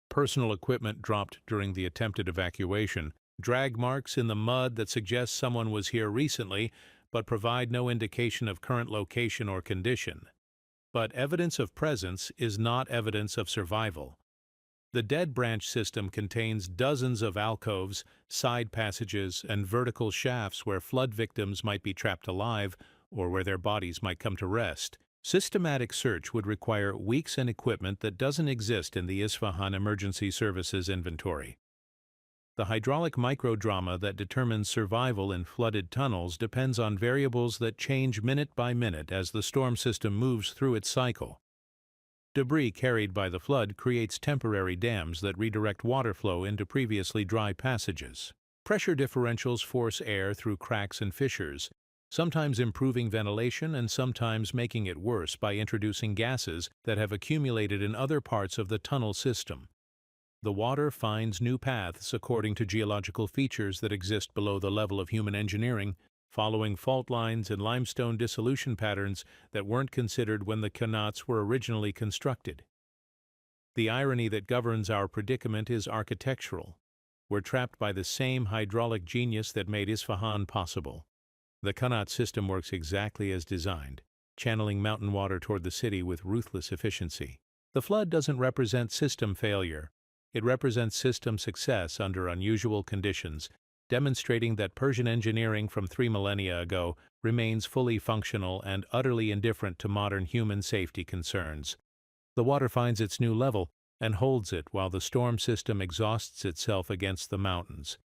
personal equipment dropped during the attempted evacuation, drag marks in the mud that suggest someone was here recently but provide no indication of current location or condition. But evidence of presence is not evidence of survival. The dead branch system contains dozens of alcoves, side passages, and vertical shafts where flood victims might be trapped alive or where their bodies might come to rest. Systematic search would require weeks and equipment that doesn't exist in the Isfahan Emergency Services inventory. The hydraulic microdrama that determines survival in flooded tunnels depends on variables that change minute by minute as the storm system moves through its cycle. Debris carried by the flood creates temporary dams that redirect water flow into previously dry passages. Pressure differentials force air through cracks and fissures, sometimes improving ventilation and sometimes making it worse by introducing gases that have accumulated in other parts of the tunnel system. The water finds new paths according to geological features that exist below the level of human engineering, following fault lines and limestone dissolution patterns that weren't considered when the Qanats were originally constructed. The irony that governs our predicament is architectural. We're trapped by the same hydraulic genius that made Isfahan possible. The Qanat system works exactly as designed, channeling mountain water toward the city with ruthless efficiency. The flood doesn't represent system failure. It represents system success under unusual conditions, demonstrating that Persian engineering from 3 millennia ago remains fully functional and utterly indifferent to modern human safety concerns. The water finds its new level and holds it while the storm system exhausts itself against the mountains.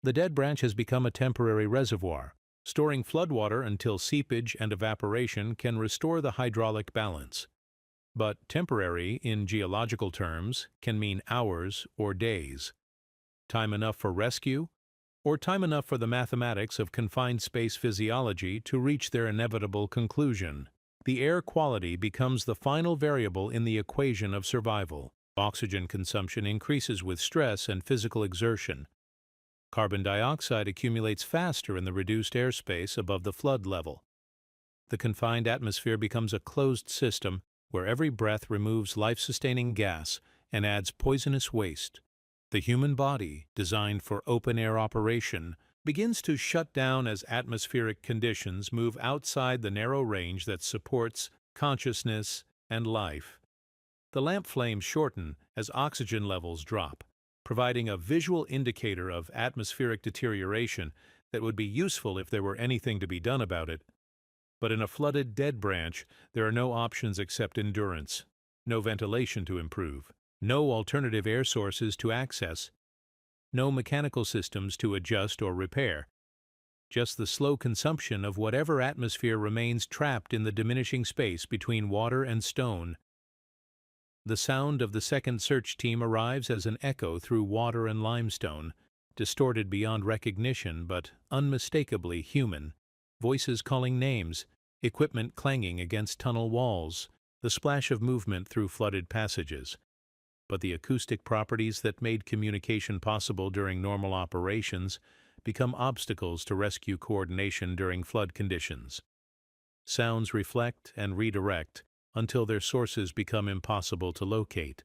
The dead branch has become a temporary reservoir, storing floodwater until seepage and evaporation can restore the hydraulic balance. But temporary, in geological terms, can mean hours or days. Time enough for rescue, or time enough for the mathematics of confined space physiology to reach their inevitable conclusion. The air quality becomes the final variable in the equation of survival. Oxygen consumption increases with stress and physical exertion. Carbon dioxide accumulates faster in the reduced airspace above the flood level. The confined atmosphere becomes a closed system where every breath removes life-sustaining gas and adds poisonous waste. The human body, designed for open-air operation, begins to shut down as atmospheric conditions move outside the narrow range that supports consciousness and life. The lamp flames shorten as oxygen levels drop, providing a visual indicator of atmospheric deterioration that would be useful if there were anything to be done about it. But in a flooded dead branch, there are no options except endurance, no ventilation to improve, no alternative air sources to access, no mechanical systems to adjust or repair, just the slow consumption of whatever atmosphere remains trapped in the diminishing space between water and stone. The sound of the second search team arrives as an echo through water and limestone, distorted beyond recognition but unmistakably human. Voices calling names, equipment clanging against tunnel walls, the splash of movement through flooded passages. But the acoustic properties that made communication possible during normal operations become obstacles to rescue coordination during flood conditions. Sounds reflect and redirect until their sources become impossible to locate.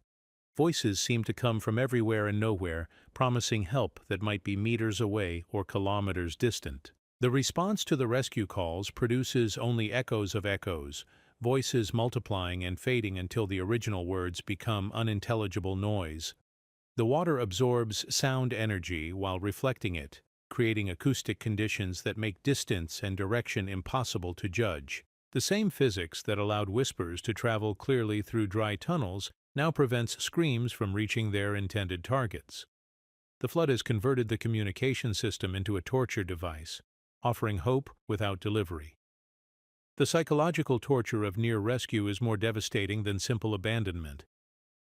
Voices seem to come from everywhere and nowhere, promising help that might be meters away or kilometers distant. The response to the rescue calls produces only echoes of echoes, voices multiplying and fading until the original words become unintelligible noise. The water absorbs sound energy while reflecting it, creating acoustic conditions that make distance and direction impossible to judge. The same physics that allowed whispers to travel clearly through dry tunnels now prevents screams from reaching their intended targets. The flood has converted the communication system into a torture device, offering hope without delivery. The psychological torture of near rescue is more devastating than simple abandonment.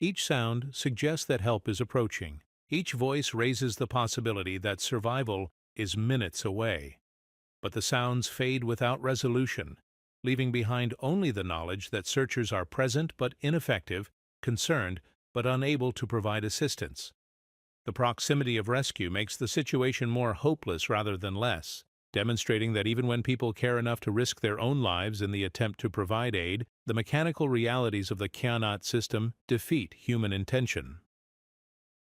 Each sound suggests that help is approaching. Each voice raises the possibility that survival is minutes away. But the sounds fade without resolution, leaving behind only the knowledge that searchers are present but ineffective, concerned but unable to provide assistance. The proximity of rescue makes the situation more hopeless rather than less, demonstrating that even when people care enough to risk their own lives in the attempt to provide aid, the mechanical realities of the Qanat system defeat human intention.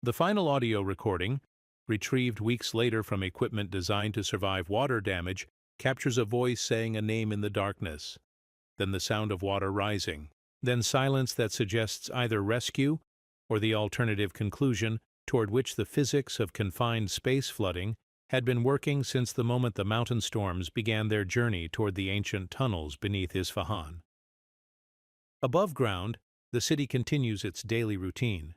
The final audio recording, retrieved weeks later from equipment designed to survive water damage, captures a voice saying a name in the darkness, then the sound of water rising, then silence that suggests either rescue or the alternative conclusion toward which the physics of confined space flooding had been working since the moment the mountain storms began their journey toward the ancient tunnels beneath Isfahan. Above ground, the city continues its daily routine.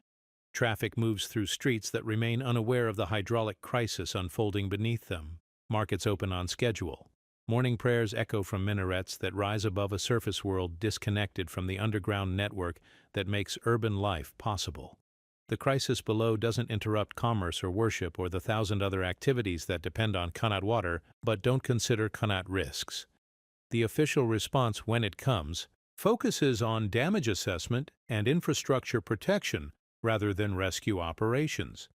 Traffic moves through streets that remain unaware of the hydraulic crisis unfolding beneath them. Markets open on schedule. Morning prayers echo from minarets that rise above a surface world disconnected from the underground network that makes urban life possible. The crisis below doesn't interrupt commerce or worship or the 1,000 other activities that depend on Qanat water but don't consider Qanat risks. The official response, when it comes, focuses on damage assessment and infrastructure protection rather than rescue operations.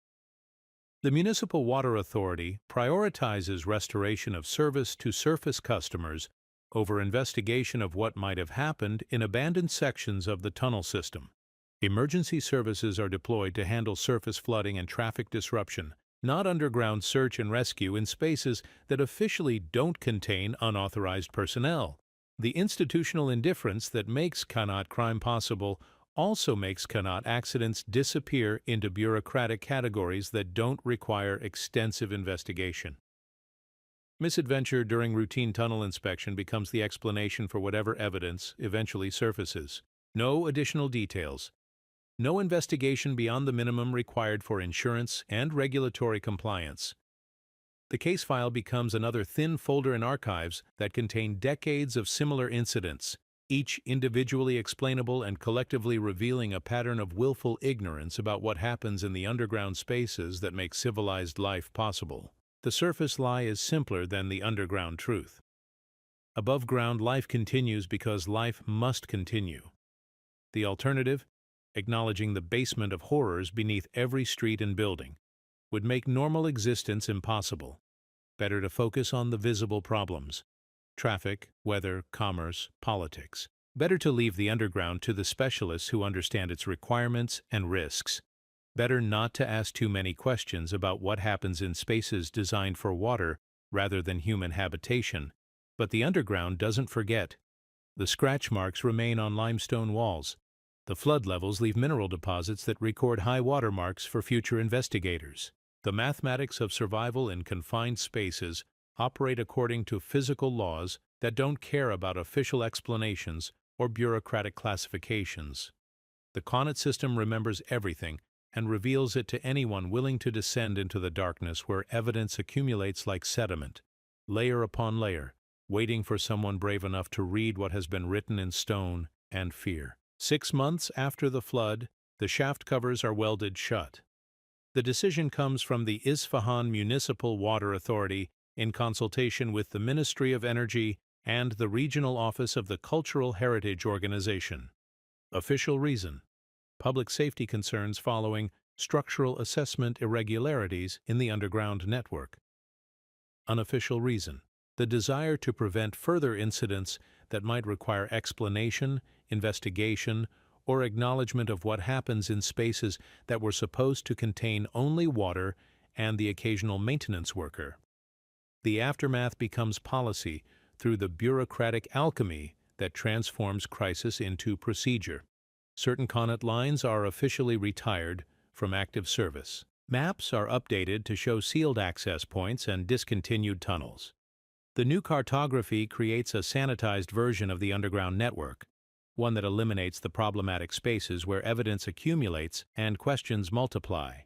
The Municipal Water Authority prioritizes restoration of service to surface customers over investigation of what might have happened in abandoned sections of the tunnel system. Emergency services are deployed to handle surface flooding and traffic disruption, not underground search and rescue in spaces that officially don't contain unauthorized personnel. The institutional indifference that makes Qanat crime possible also makes Qanat accidents disappear into bureaucratic categories that don't require extensive investigation. Misadventure during routine tunnel inspection becomes the explanation for whatever evidence eventually surfaces. No additional details. No investigation beyond the minimum required for insurance and regulatory compliance. The case file becomes another thin folder in archives that contain decades of similar incidents, each individually explainable and collectively revealing a pattern of willful ignorance about what happens in the underground spaces that make civilized life possible. The surface lie is simpler than the underground truth. Above ground, life continues because life must continue. The alternative? acknowledging the basement of horrors beneath every street and building, would make normal existence impossible. Better to focus on the visible problems: traffic, weather, commerce, politics. Better to leave the underground to the specialists who understand its requirements and risks. Better not to ask too many questions about what happens in spaces designed for water rather than human habitation. But the underground doesn't forget. The scratch marks remain on limestone walls. The flood levels leave mineral deposits that record high water marks for future investigators. The mathematics of survival in confined spaces operate according to physical laws that don't care about official explanations or bureaucratic classifications. The Qanat system remembers everything and reveals it to anyone willing to descend into the darkness where evidence accumulates like sediment, layer upon layer, waiting for someone brave enough to read what has been written in stone and fear. 6 months after the flood, the shaft covers are welded shut. The decision comes from the Isfahan Municipal Water Authority in consultation with the Ministry of Energy and the Regional Office of the Cultural Heritage Organization. Official reason: public safety concerns following structural assessment irregularities in the underground network. Unofficial reason: the desire to prevent further incidents that might require explanation, investigation, or acknowledgement of what happens in spaces that were supposed to contain only water and the occasional maintenance worker. The aftermath becomes policy through the bureaucratic alchemy that transforms crisis into procedure. Certain Qanat lines are officially retired from active service. Maps are updated to show sealed access points and discontinued tunnels. The new cartography creates a sanitized version of the underground network, one that eliminates the problematic spaces where evidence accumulates and questions multiply.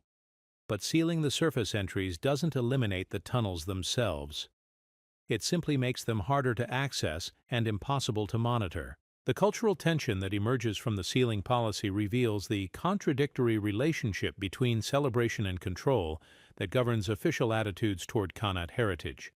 But sealing the surface entries doesn't eliminate the tunnels themselves. It simply makes them harder to access and impossible to monitor. The cultural tension that emerges from the sealing policy reveals the contradictory relationship between celebration and control that governs official attitudes toward Qanat heritage.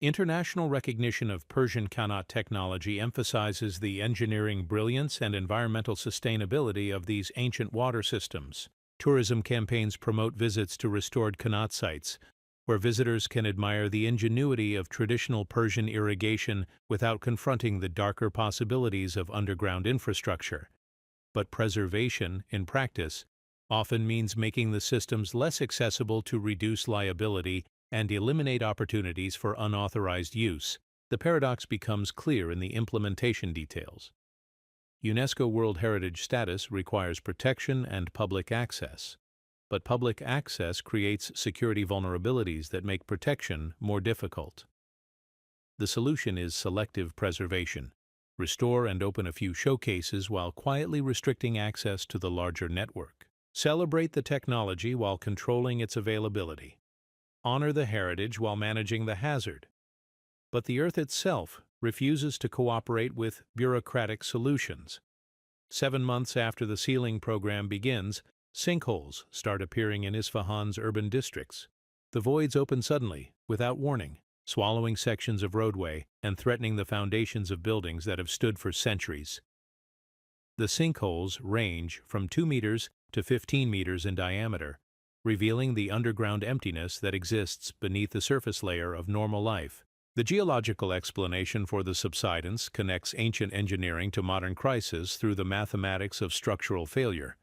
International recognition of Persian Qanat technology emphasizes the engineering brilliance and environmental sustainability of these ancient water systems. Tourism campaigns promote visits to restored Qanat sites, where visitors can admire the ingenuity of traditional Persian irrigation without confronting the darker possibilities of underground infrastructure. But preservation, in practice, often means making the systems less accessible to reduce liability and eliminate opportunities for unauthorized use. The paradox becomes clear in the implementation details. UNESCO World Heritage status requires protection and public access. But public access creates security vulnerabilities that make protection more difficult. The solution is selective preservation. Restore and open a few showcases while quietly restricting access to the larger network. Celebrate the technology while controlling its availability. Honor the heritage while managing the hazard. But the Earth itself refuses to cooperate with bureaucratic solutions. 7 months after the sealing program begins, sinkholes start appearing in Isfahan's urban districts. The voids open suddenly, without warning, swallowing sections of roadway and threatening the foundations of buildings that have stood for centuries. The sinkholes range from 2 meters to 15 meters in diameter, revealing the underground emptiness that exists beneath the surface layer of normal life. The geological explanation for the subsidence connects ancient engineering to modern crisis through the mathematics of structural failure.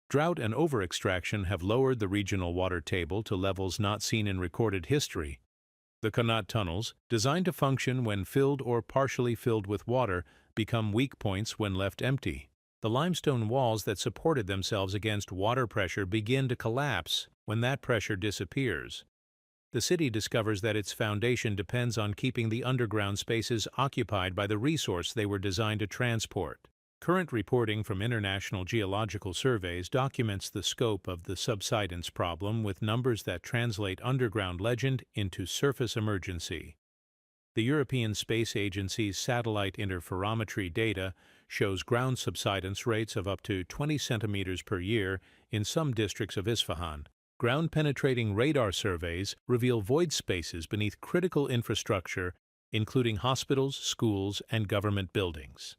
Drought and over-extraction have lowered the regional water table to levels not seen in recorded history. The Qanat tunnels, designed to function when filled or partially filled with water, become weak points when left empty. The limestone walls that supported themselves against water pressure begin to collapse when that pressure disappears. The city discovers that its foundation depends on keeping the underground spaces occupied by the resource they were designed to transport. Current reporting from international geological surveys documents the scope of the subsidence problem with numbers that translate underground legend into surface emergency. The European Space Agency's satellite interferometry data shows ground subsidence rates of up to 20 centimeters per year in some districts of Isfahan. Ground-penetrating radar surveys reveal void spaces beneath critical infrastructure, including hospitals, schools, and government buildings.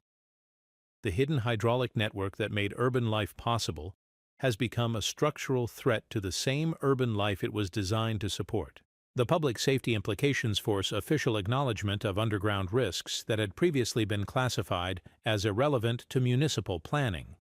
the hidden hydraulic network that made urban life possible, has become a structural threat to the same urban life it was designed to support. The public safety implications force official acknowledgement of underground risks that had previously been classified as irrelevant to municipal planning.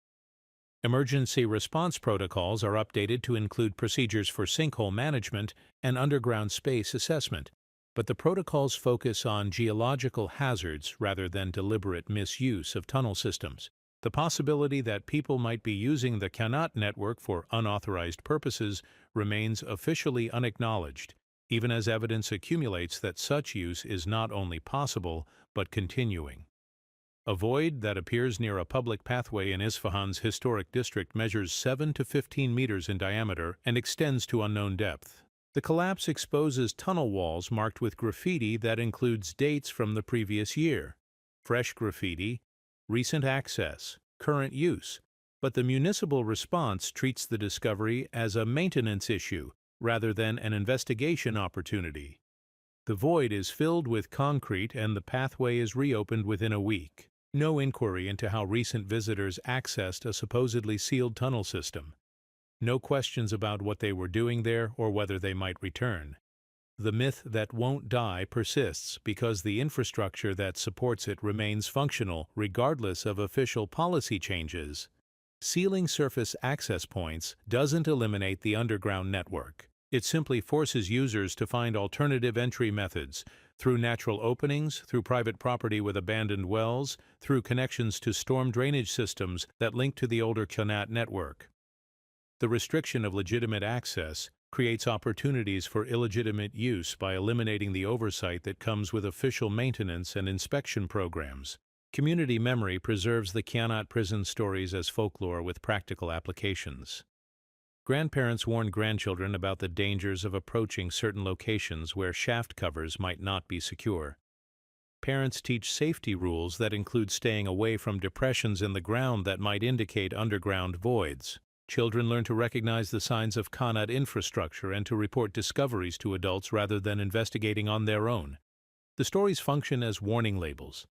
Emergency response protocols are updated to include procedures for sinkhole management and underground space assessment, but the protocols focus on geological hazards rather than deliberate misuse of tunnel systems. The possibility that people might be using the Qanat network for unauthorized purposes remains officially unacknowledged, even as evidence accumulates that such use is not only possible but continuing. A void that appears near a public pathway in Isfahan's historic district measures 7 to 15 meters in diameter and extends to unknown depth. The collapse exposes tunnel walls marked with graffiti that includes dates from the previous year, fresh graffiti, recent access, current use, but the municipal response treats the discovery as a maintenance issue rather than an investigation opportunity. The void is filled with concrete and the pathway is reopened within a week. No inquiry into how recent visitors accessed a supposedly sealed tunnel system. No questions about what they were doing there or whether they might return. The myth that won't die persists because the infrastructure that supports it remains functional regardless of official policy changes. Sealing surface access points doesn't eliminate the underground network. It simply forces users to find alternative entry methods, through natural openings, through private property with abandoned wells, through connections to storm drainage systems that link to the older Qanat network. The restriction of legitimate access creates opportunities for illegitimate use by eliminating the oversight that comes with official maintenance and inspection programs. Community memory preserves the Qanat prison stories as folklore with practical applications. Grandparents warn grandchildren about the dangers of approaching certain locations where shaft covers might not be secure. Parents teach safety rules that include staying away from depressions in the ground that might indicate underground voids. Children learn to recognize the signs of Qanat infrastructure and to report discoveries to adults rather than investigating on their own. The stories function as warning labels,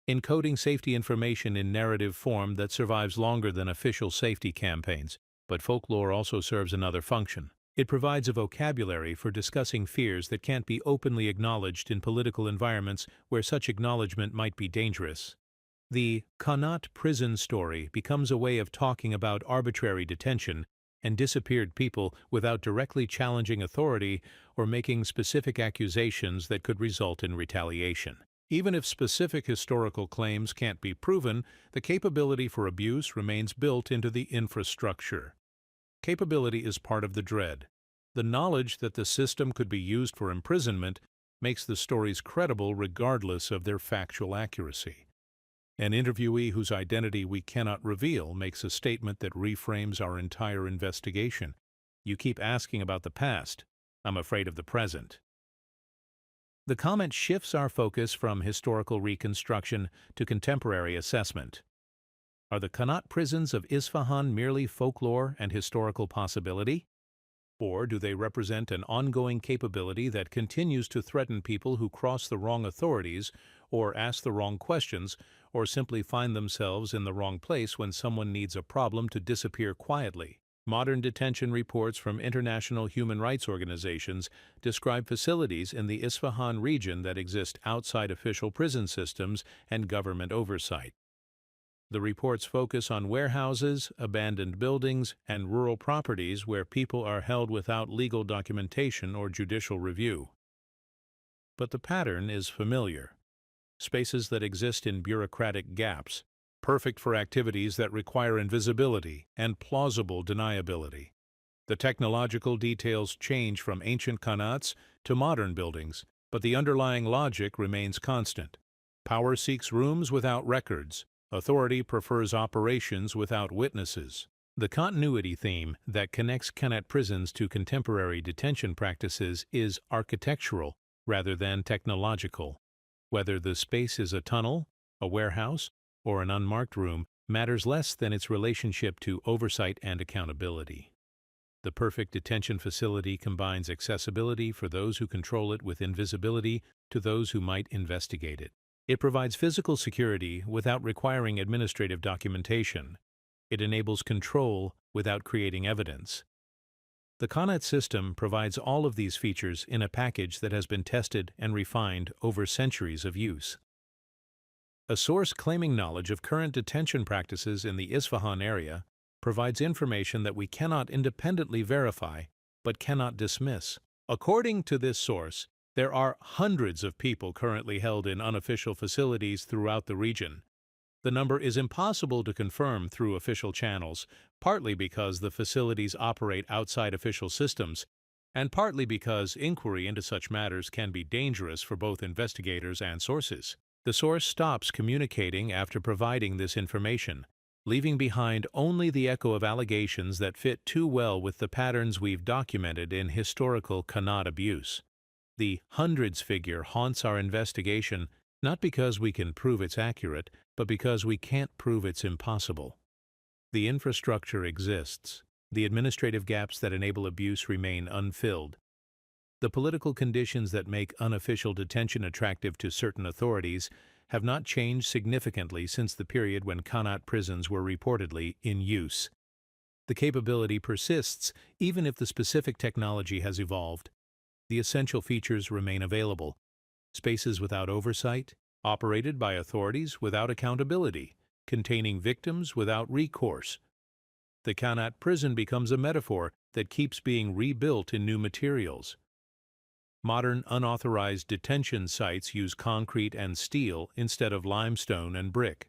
encoding safety information in narrative form that survives longer than official safety campaigns. But folklore also serves another function. It provides a vocabulary for discussing fears that can't be openly acknowledged in political environments where such acknowledgement might be dangerous. The Qanat prison story becomes a way of talking about arbitrary detention and disappeared people without directly challenging authority or making specific accusations that could result in retaliation. Even if specific historical claims can't be proven, the capability for abuse remains built into the infrastructure. Capability is part of the dread. The knowledge that the system could be used for imprisonment makes the stories credible regardless of their factual accuracy. An interviewee whose identity we cannot reveal makes a statement that reframes our entire investigation. You keep asking about the past. I'm afraid of the present. The comment shifts our focus from historical reconstruction to contemporary assessment. Are the Qanat prisons of Isfahan merely folklore and historical possibility? Or do they represent an ongoing capability that continues to threaten people who cross the wrong authorities, or ask the wrong questions, or simply find themselves in the wrong place when someone needs a problem to disappear quietly? Modern detention reports from international human rights organizations describe facilities in the Isfahan region that exist outside official prison systems and government oversight. The reports focus on warehouses, abandoned buildings, and rural properties where people are held without legal documentation or judicial review. But the pattern is familiar. Spaces that exist in bureaucratic gaps, perfect for activities that require invisibility and plausible deniability. The technological details change from ancient Qanats to modern buildings, but the underlying logic remains constant. Power seeks rooms without records. Authority prefers operations without witnesses. The continuity theme that connects Qanat prisons to contemporary detention practices is architectural rather than technological. Whether the space is a tunnel, a warehouse, or an unmarked room matters less than its relationship to oversight and accountability. The perfect detention facility combines accessibility for those who control it with invisibility to those who might investigate it. It provides physical security without requiring administrative documentation. It enables control without creating evidence. The Qanat system provides all of these features in a package that has been tested and refined over centuries of use. A source claiming knowledge of current detention practices in the Isfahan area provides information that we cannot independently verify but cannot dismiss. According to this source, there are hundreds of people currently held in unofficial facilities throughout the region. The number is impossible to confirm through official channels, partly because the facilities operate outside official systems, and partly because inquiry into such matters can be dangerous for both investigators and sources. The source stops communicating after providing this information, leaving behind only the echo of allegations that fit too well with the patterns we've documented in historical Qanat abuse. The hundreds figure haunts our investigation not because we can prove it's accurate, but because we can't prove it's impossible. The infrastructure exists. The administrative gaps that enable abuse remain unfilled. The political conditions that make unofficial detention attractive to certain authorities have not changed significantly since the period when Qanat prisons were reportedly in use. The capability persists even if the specific technology has evolved. The essential features remain available. Spaces without oversight, operated by authorities without accountability, containing victims without recourse. The Qanat prison becomes a metaphor that keeps being rebuilt in new materials. Modern unauthorized detention sites use concrete and steel instead of limestone and brick.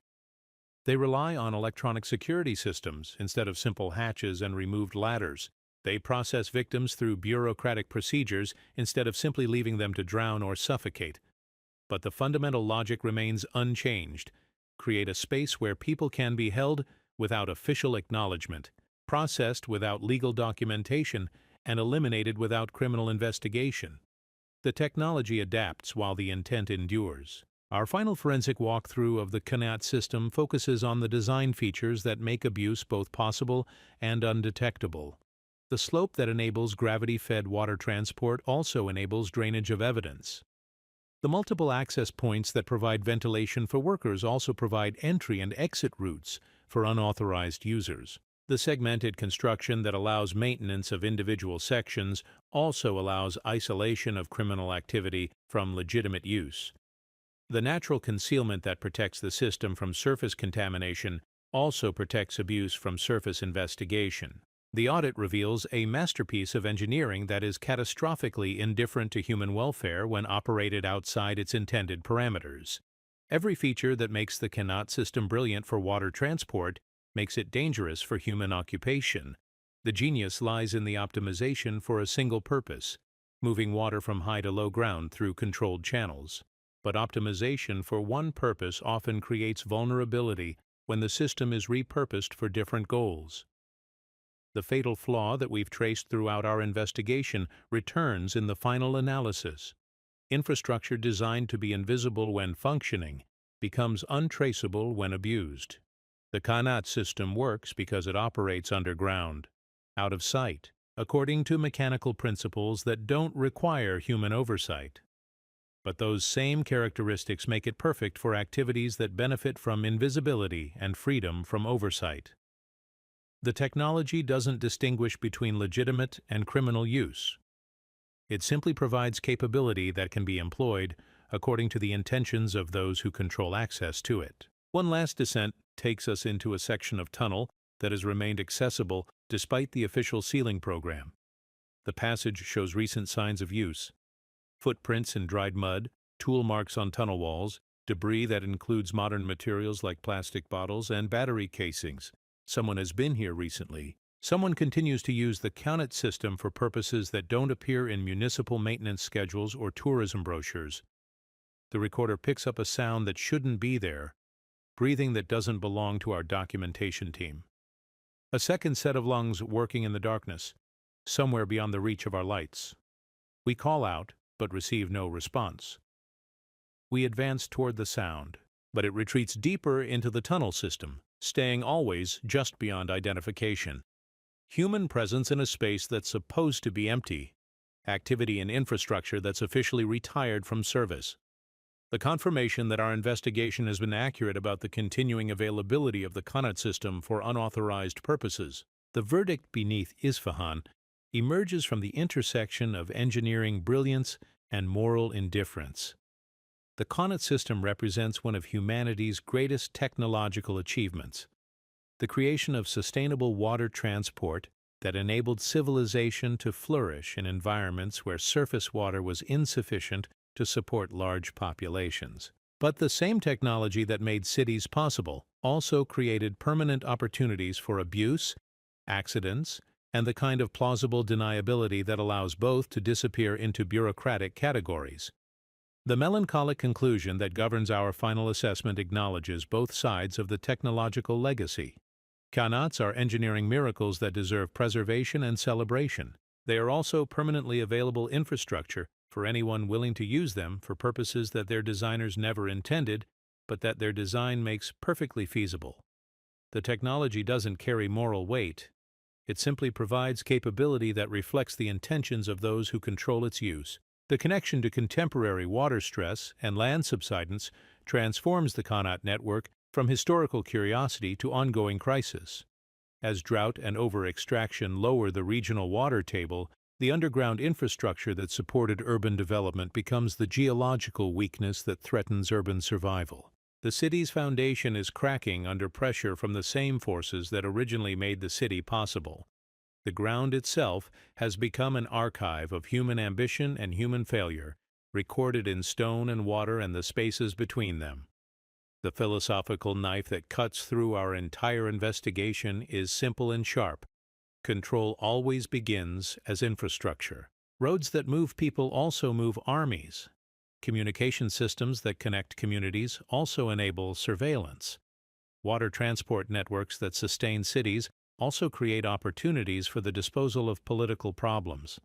They rely on electronic security systems instead of simple hatches and removed ladders. They process victims through bureaucratic procedures instead of simply leaving them to drown or suffocate. But the fundamental logic remains unchanged. Create a space where people can be held without official acknowledgement, processed without legal documentation, and eliminated without criminal investigation. The technology adapts while the intent endures. Our final forensic walkthrough of the Qanat system focuses on the design features that make abuse both possible and undetectable. The slope that enables gravity-fed water transport also enables drainage of evidence. The multiple access points that provide ventilation for workers also provide entry and exit routes for unauthorized users. The segmented construction that allows maintenance of individual sections also allows isolation of criminal activity from legitimate use. The natural concealment that protects the system from surface contamination also protects abuse from surface investigation. The audit reveals a masterpiece of engineering that is catastrophically indifferent to human welfare when operated outside its intended parameters. Every feature that makes the Qanat system brilliant for water transport makes it dangerous for human occupation. The genius lies in the optimization for a single purpose, moving water from high to low ground through controlled channels. But optimization for one purpose often creates vulnerability when the system is repurposed for different goals. The fatal flaw that we've traced throughout our investigation returns in the final analysis. Infrastructure designed to be invisible when functioning becomes untraceable when abused. The Qanat system works because it operates underground, out of sight, according to mechanical principles that don't require human oversight. But those same characteristics make it perfect for activities that benefit from invisibility and freedom from oversight. The technology doesn't distinguish between legitimate and criminal use. It simply provides capability that can be employed according to the intentions of those who control access to it. One last descent takes us into a section of tunnel that has remained accessible despite the official sealing program. The passage shows recent signs of use: footprints in dried mud, tool marks on tunnel walls, debris that includes modern materials like plastic bottles and battery casings. Someone has been here recently. Someone continues to use the Qanat system for purposes that don't appear in municipal maintenance schedules or tourism brochures. The recorder picks up a sound that shouldn't be there, breathing that doesn't belong to our documentation team. A second set of lungs working in the darkness, somewhere beyond the reach of our lights. We call out, but receive no response. We advance toward the sound, but it retreats deeper into the tunnel system, staying always just beyond identification. Human presence in a space that's supposed to be empty. Activity in infrastructure that's officially retired from service. The confirmation that our investigation has been accurate about the continuing availability of the Qanat system for unauthorized purposes. The verdict beneath Isfahan emerges from the intersection of engineering brilliance and moral indifference. The Qanat system represents one of humanity's greatest technological achievements, the creation of sustainable water transport that enabled civilization to flourish in environments where surface water was insufficient to support large populations. But the same technology that made cities possible also created permanent opportunities for abuse, accidents, and the kind of plausible deniability that allows both to disappear into bureaucratic categories. The melancholic conclusion that governs our final assessment acknowledges both sides of the technological legacy. Qanats are engineering miracles that deserve preservation and celebration. They are also permanently available infrastructure for anyone willing to use them for purposes that their designers never intended, but that their design makes perfectly feasible. The technology doesn't carry moral weight. It simply provides capability that reflects the intentions of those who control its use. The connection to contemporary water stress and land subsidence transforms the Qanat network from historical curiosity to ongoing crisis. As drought and over-extraction lower the regional water table, the underground infrastructure that supported urban development becomes the geological weakness that threatens urban survival. The city's foundation is cracking under pressure from the same forces that originally made the city possible. The ground itself has become an archive of human ambition and human failure, recorded in stone and water and the spaces between them. The philosophical knife that cuts through our entire investigation is simple and sharp. Control always begins as infrastructure. Roads that move people also move armies. Communication systems that connect communities also enable surveillance. Water transport networks that sustain cities also create opportunities for the disposal of political problems.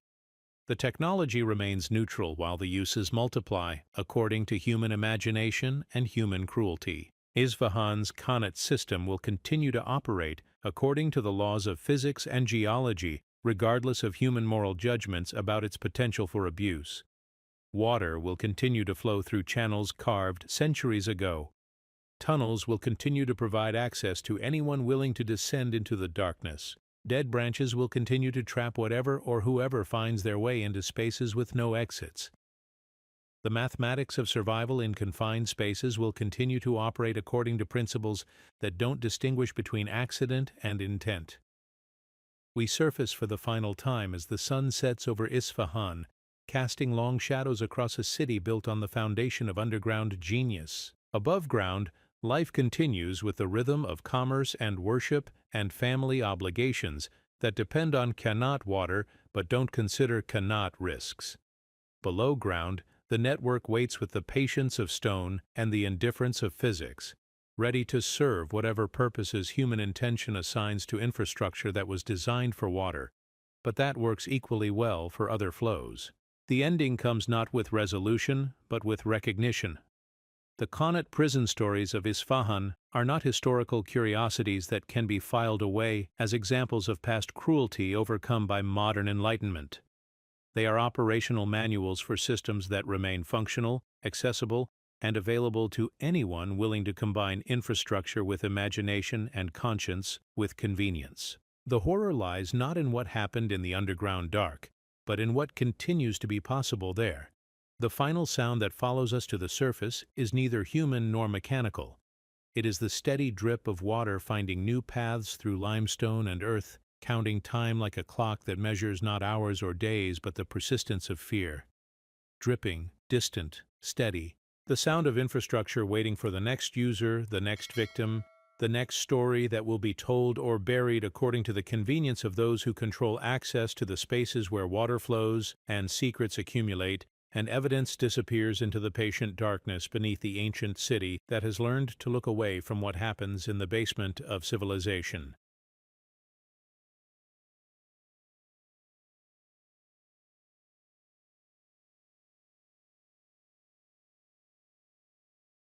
The technology remains neutral while the uses multiply, according to human imagination and human cruelty. Isfahan's Qanat system will continue to operate according to the laws of physics and geology, regardless of human moral judgments about its potential for abuse. Water will continue to flow through channels carved centuries ago. Tunnels will continue to provide access to anyone willing to descend into the darkness. Dead branches will continue to trap whatever or whoever finds their way into spaces with no exits. The mathematics of survival in confined spaces will continue to operate according to principles that don't distinguish between accident and intent. We surface for the final time as the sun sets over Isfahan, casting long shadows across a city built on the foundation of underground genius. Above ground, life continues with the rhythm of commerce and worship and family obligations that depend on Qanat water but don't consider Qanat risks. Below ground, the network waits with the patience of stone and the indifference of physics, ready to serve whatever purposes human intention assigns to infrastructure that was designed for water, but that works equally well for other flows. The ending comes not with resolution, but with recognition. The Qanat prison stories of Isfahan are not historical curiosities that can be filed away as examples of past cruelty overcome by modern enlightenment. They are operational manuals for systems that remain functional, accessible, and available to anyone willing to combine infrastructure with imagination and conscience with convenience. The horror lies not in what happened in the underground dark, but in what continues to be possible there. The final sound that follows us to the surface is neither human nor mechanical. It is the steady drip of water finding new paths through limestone and earth, counting time like a clock that measures not hours or days but the persistence of fear. Dripping, distant, steady. The sound of infrastructure waiting for the next user, the next victim, the next story that will be told or buried according to the convenience of those who control access to the spaces where water flows and secrets accumulate, and evidence disappears into the patient darkness beneath the ancient city that has learned to look away from what happens in the basement of civilization.